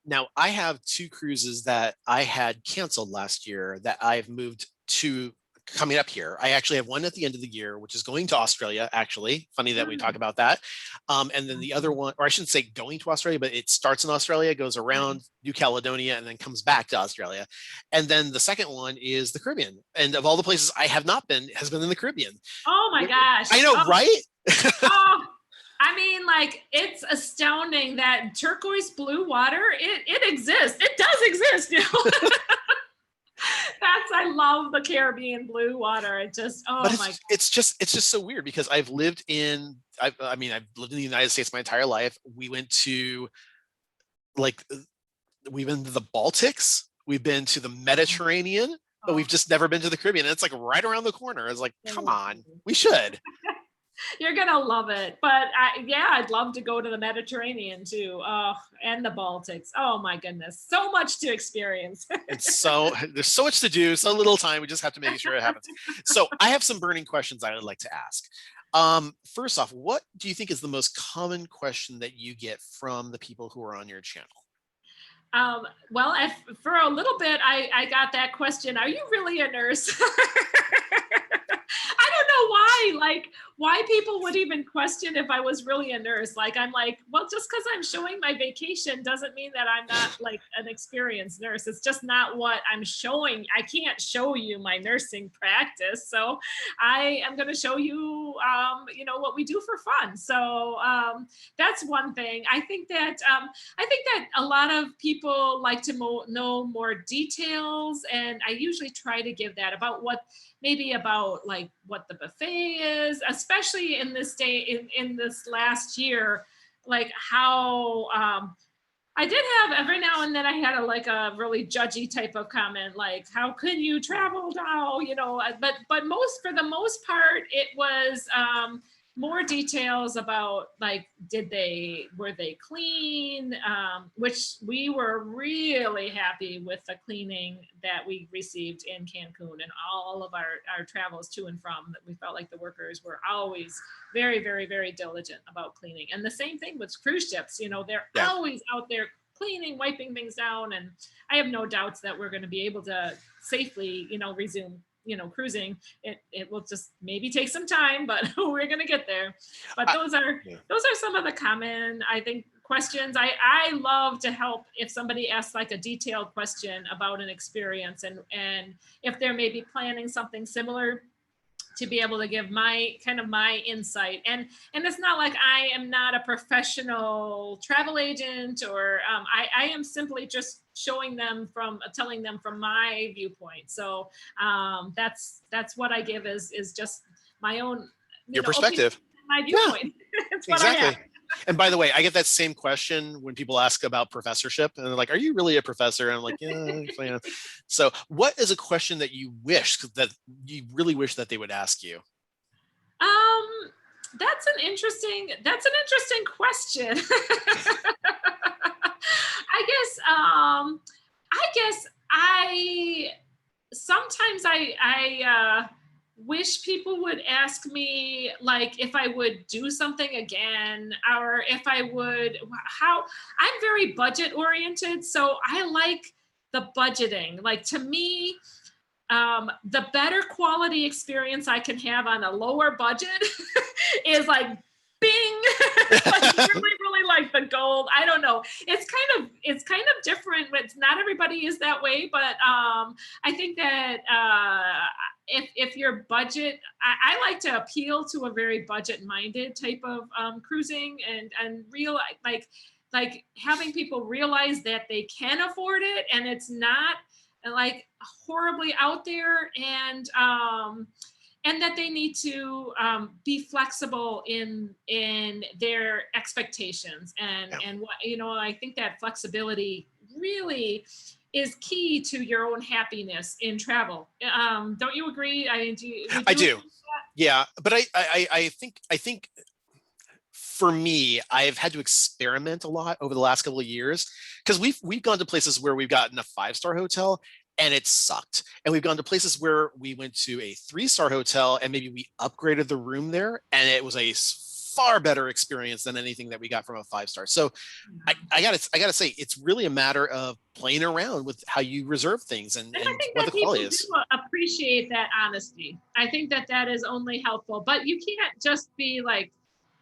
Now, I have 2 cruises that I had canceled last year that I've moved to coming up here. I actually have one at the end of the year, which is going to Australia, actually. Funny that we talk about that. And then the other one, or I shouldn't say going to Australia, but it starts in Australia, goes around New Caledonia, and then comes back to Australia. And then the second one is the Caribbean. And of all the places I have not been, has been in the Caribbean. Oh my gosh. I know, right? I mean, like, it's astounding that turquoise blue water, it exists. It does exist, I love the Caribbean blue water. It just, it's just so weird because I've lived in the United States my entire life. We've been to the Baltics, we've been to the Mediterranean, but we've just never been to the Caribbean. And it's like right around the corner. It's like, come on, we should. You're gonna love it. But I'd love to go to the Mediterranean too. Oh, and the Baltics. Oh my goodness. So much to experience. There's so much to do, so little time. We just have to make sure it happens. So I have some burning questions I would like to ask. First off, what do you think is the most common question that you get from the people who are on your channel? Well, for a little bit, I got that question. Are you really a nurse? I don't know why people would even question if I was really a nurse. Like, I'm like, well, just because I'm showing my vacation doesn't mean that I'm not like an experienced nurse. It's just not what I'm showing. I can't show you my nursing practice. So I am going to show you, what we do for fun. So that's one thing. I think that a lot of people like to know more details, and I usually try to give that about what the buffet is, especially in this day, in this last year, like how I did have every now and then I had a really judgy type of comment, like, how can you travel now, but for the most part, it was more details about, like, were they clean, which we were really happy with the cleaning that we received in Cancun and all of our travels to and from, that we felt like the workers were always very, very, very diligent about cleaning. And the same thing with cruise ships, they're always out there cleaning, wiping things down. And I have no doubts that we're going to be able to safely, resume cruising. It will just maybe take some time, but we're going to get there. But those are some of the common, I think, questions. I love to help if somebody asks like a detailed question about an experience, and if they're maybe planning something similar, to be able to give my insight. And it's not like I am not a professional travel agent, or I am simply just telling them from my viewpoint. So that's what I give is just my own, Your perspective, my viewpoint. It's what I have. And by the way, I get that same question when people ask about professorship, and they're like, "Are you really a professor?" And I'm like, "Yeah." So, what is a question that you really wish that they would ask you? That's an interesting question. I guess I sometimes I wish people would ask me like if I would do something again, or if I would, how I'm very budget oriented. So I like the budgeting. Like, to me, the better quality experience I can have on a lower budget is like bing, like really like the gold. I don't know. It's kind of different. It's not everybody is that way, but I think that if your budget, I like to appeal to a very budget minded type of cruising, and real like having people realize that they can afford it, and it's not like horribly out there, and that they need to be flexible in their expectations, and what, I think that flexibility really is key to your own happiness in travel. Don't you agree? I mean, I do. Yeah, but I think for me, I've had to experiment a lot over the last couple of years, because we've gone to places where we've gotten a 5-star hotel and it sucked, and we've gone to places where we went to a 3-star hotel and maybe we upgraded the room there, and it was a far better experience than anything that we got from a 5-star. So I gotta say, it's really a matter of playing around with how you reserve things and I think what that the quality is. people do appreciate that honesty. I think that is only helpful, but you can't just be like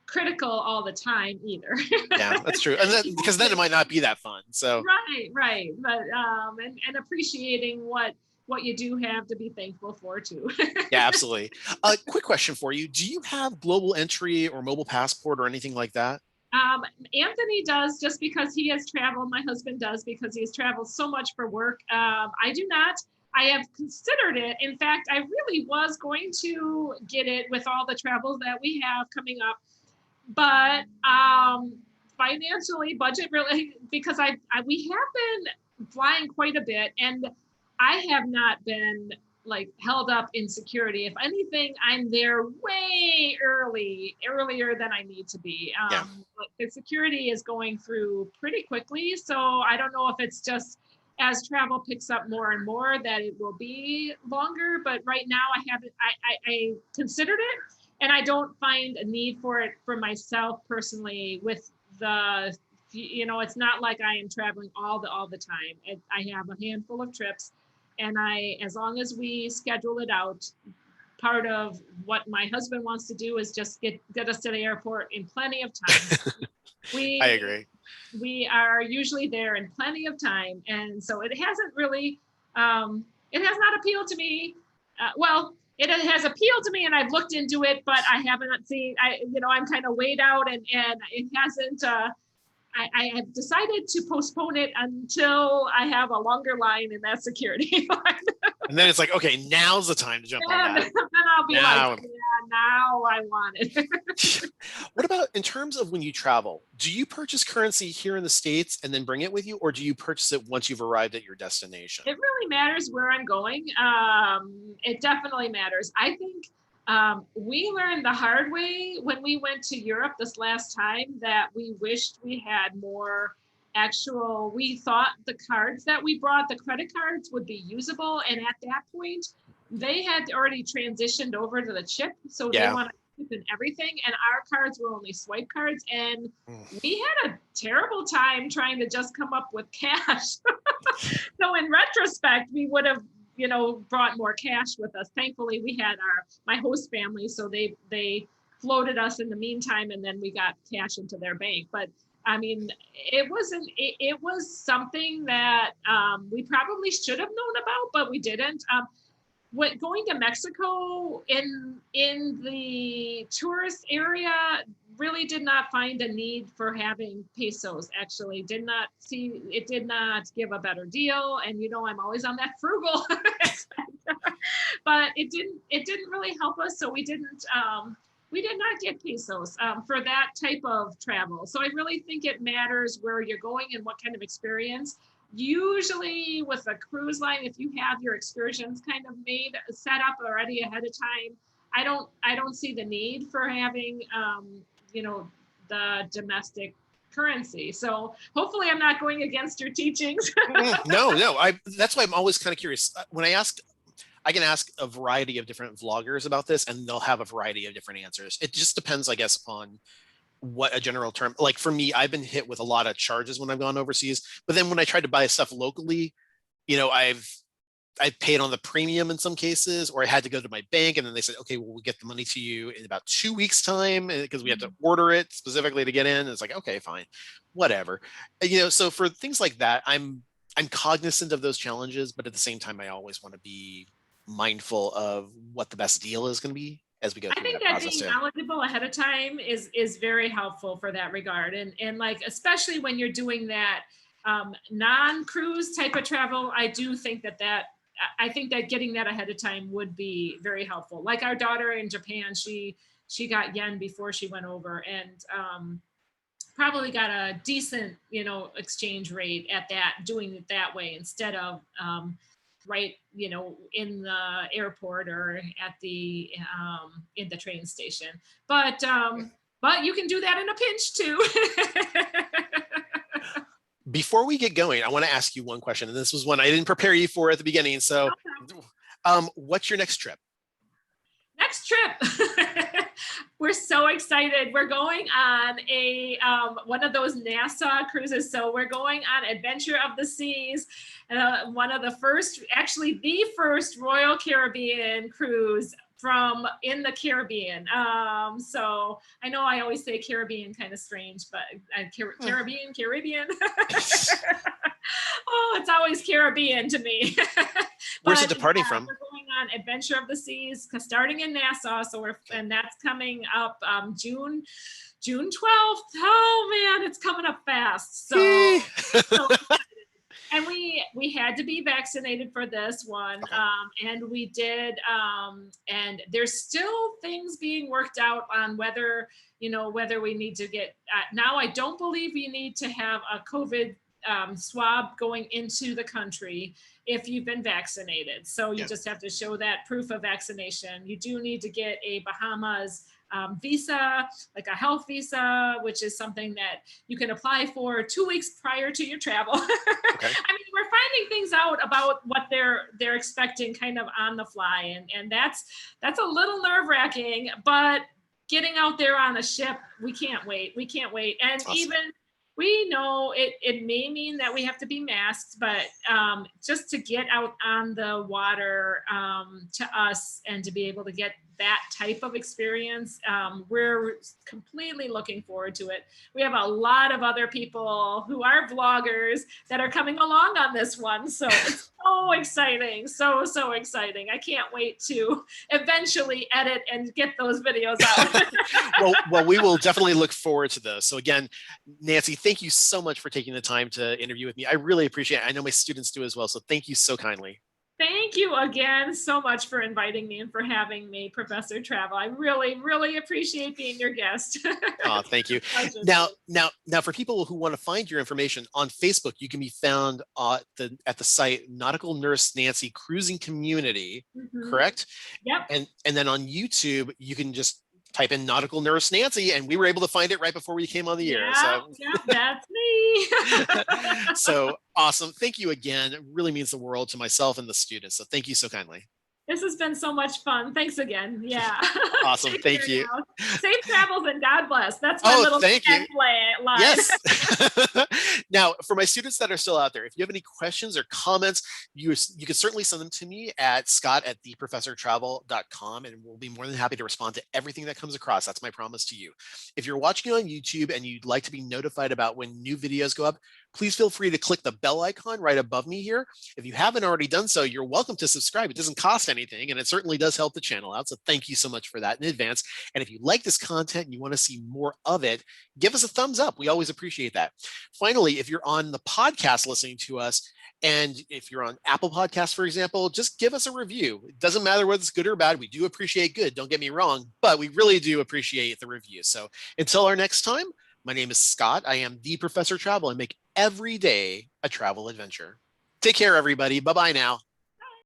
critical all the time either. Yeah, that's true. And because then it might not be that fun. So right. But and appreciating what you do have to be thankful for too. yeah, absolutely. Quick question for you: do you have global entry or mobile passport or anything like that? Anthony does, just because he has traveled. My husband does, because he has traveled so much for work. I do not. I have considered it. In fact, I really was going to get it with all the travel that we have coming up, but financially, budget really, because we have been flying quite a bit, and I have not been like held up in security. If anything, I'm there way earlier than I need to be. Yeah. But the security is going through pretty quickly, so I don't know if it's just as travel picks up more and more that it will be longer. But right now, I haven't. I considered it, and I don't find a need for it for myself personally. With the, it's not like I am traveling all the time. I have a handful of trips, and as long as we schedule it out, part of what my husband wants to do is just get us to the airport in plenty of time. I agree. We are usually there in plenty of time, and so it hasn't really, it has not appealed to me. Well, it has appealed to me, and I've looked into it, but I haven't seen. I'm kind of weighed out, and it hasn't. I have decided to postpone it until I have a longer line in that security line. And then it's like, okay, now's the time to jump on that. Then I'll be like, yeah, now I want it. What about in terms of when you travel? Do you purchase currency here in the States and then bring it with you, or do you purchase it once you've arrived at your destination? It really matters where I'm going. It definitely matters. I think we learned the hard way when we went to Europe this last time that we wished we had more we thought the cards that we brought, the credit cards, would be usable. And at that point, they had already transitioned over to the chip. So they want to chip in everything. And our cards were only swipe cards. And we had a terrible time trying to just come up with cash. So in retrospect, we would have brought more cash with us. Thankfully, we had my host family, so they floated us in the meantime, and then we got cash into their bank. But I mean, it wasn't, it was something that we probably should have known about, but we didn't. Going to Mexico in the tourist area, really did not find a need for having pesos. Actually, did not see it, did not give a better deal. And I'm always on that frugal, but it didn't really help us. So we did not get pesos for that type of travel. So I really think it matters where you're going and what kind of experience. Usually with a cruise line, if you have your excursions kind of set up already ahead of time, I don't see the need for having the domestic currency. So hopefully I'm not going against your teachings. No, that's why I'm always kind of curious. When I can ask a variety of different vloggers about this, and they'll have a variety of different answers. It just depends, I guess, upon what a general term. Like for me, I've been hit with a lot of charges when I've gone overseas, but then when I tried to buy stuff locally, I've paid on the premium in some cases, or I had to go to my bank and then they said, okay, well, we'll get the money to you in about 2 weeks time because we have to order it specifically to get in. And it's like, okay, fine, whatever. So for things like that, I'm cognizant of those challenges, but at the same time, I always want to be mindful of what the best deal is going to be as we go through that process. I think that being knowledgeable ahead of time is very helpful for that regard. And like, especially when you're doing that non-cruise type of travel, I do think I think that getting that ahead of time would be very helpful. Like our daughter in Japan, she got yen before she went over, and probably got a decent, exchange rate at that, doing it that way instead of right, in the airport or at the in the train station. But you can do that in a pinch too. Before we get going, I want to ask you one question, and this was one I didn't prepare you for at the beginning. So, what's your next trip? Next trip. We're so excited. We're going on a one of those NASA cruises. So we're going on Adventure of the Seas, one of the first, actually the first Royal Caribbean cruise from in the Caribbean. So I know I always say Caribbean kind of strange, but Caribbean. Oh, it's always Caribbean to me. Where's it departing from? We're going on Adventure of the Seas, starting in Nassau. So and that's coming up June 12th. Oh man, it's coming up fast. So and we had to be vaccinated for this one. And we did, and there's still things being worked out on whether we need to get, now I don't believe you need to have a COVID swab going into the country if you've been vaccinated. So you just have to show that proof of vaccination. You do need to get a Bahamas visa, like a health visa, which is something that you can apply for 2 weeks prior to your travel. Okay. I mean, we're finding things out about what they're expecting kind of on the fly, and that's a little nerve-wracking, but getting out there on a ship, we can't wait. And awesome. Even we know it may mean that we have to be masked, but just to get out on the water to us and to be able to get that type of experience, we're completely looking forward to it. We have a lot of other people who are vloggers that are coming along on this one. So it's so exciting, so exciting. I can't wait to eventually edit and get those videos out. well, we will definitely look forward to those. So again, Nancy, thank you so much for taking the time to interview with me. I really appreciate it. I know my students do as well. So thank you so kindly. Thank you again so much for inviting me and for having me, Professor Travel. I really, really appreciate being your guest. Oh, thank you. Now, for people who want to find your information on Facebook, you can be found at the site Nautical Nurse Nancy Cruising Community, correct? Yep. And then on YouTube, you can just type in Nautical Nurse Nancy, and we were able to find it right before we came on the air. Yeah, that's me. So awesome. Thank you again. It really means the world to myself and the students. So thank you so kindly. This has been so much fun. Thanks again. Yeah. Awesome. Thank you. Now. Safe travels and God bless. That's my Oh, little thank you. line. Yes. Now, for my students that are still out there, if you have any questions or comments, you can certainly send them to me at scott@theprofessortravel.com, and we'll be more than happy to respond to everything that comes across. That's my promise to you. If you're watching on YouTube and you'd like to be notified about when new videos go up, please feel free to click the bell icon right above me here. If you haven't already done so, you're welcome to subscribe. It doesn't cost anything, and it certainly does help the channel out. So thank you so much for that in advance. And if you like this content and you want to see more of it, give us a thumbs up. We always appreciate that. Finally, if you're on the podcast listening to us, and if you're on Apple Podcasts, for example, just give us a review. It doesn't matter whether it's good or bad. We do appreciate good, don't get me wrong, but we really do appreciate the review. So until our next time, my name is Scott. I am the Professor Travel and make every day a travel adventure. Take care, everybody. Bye-bye now.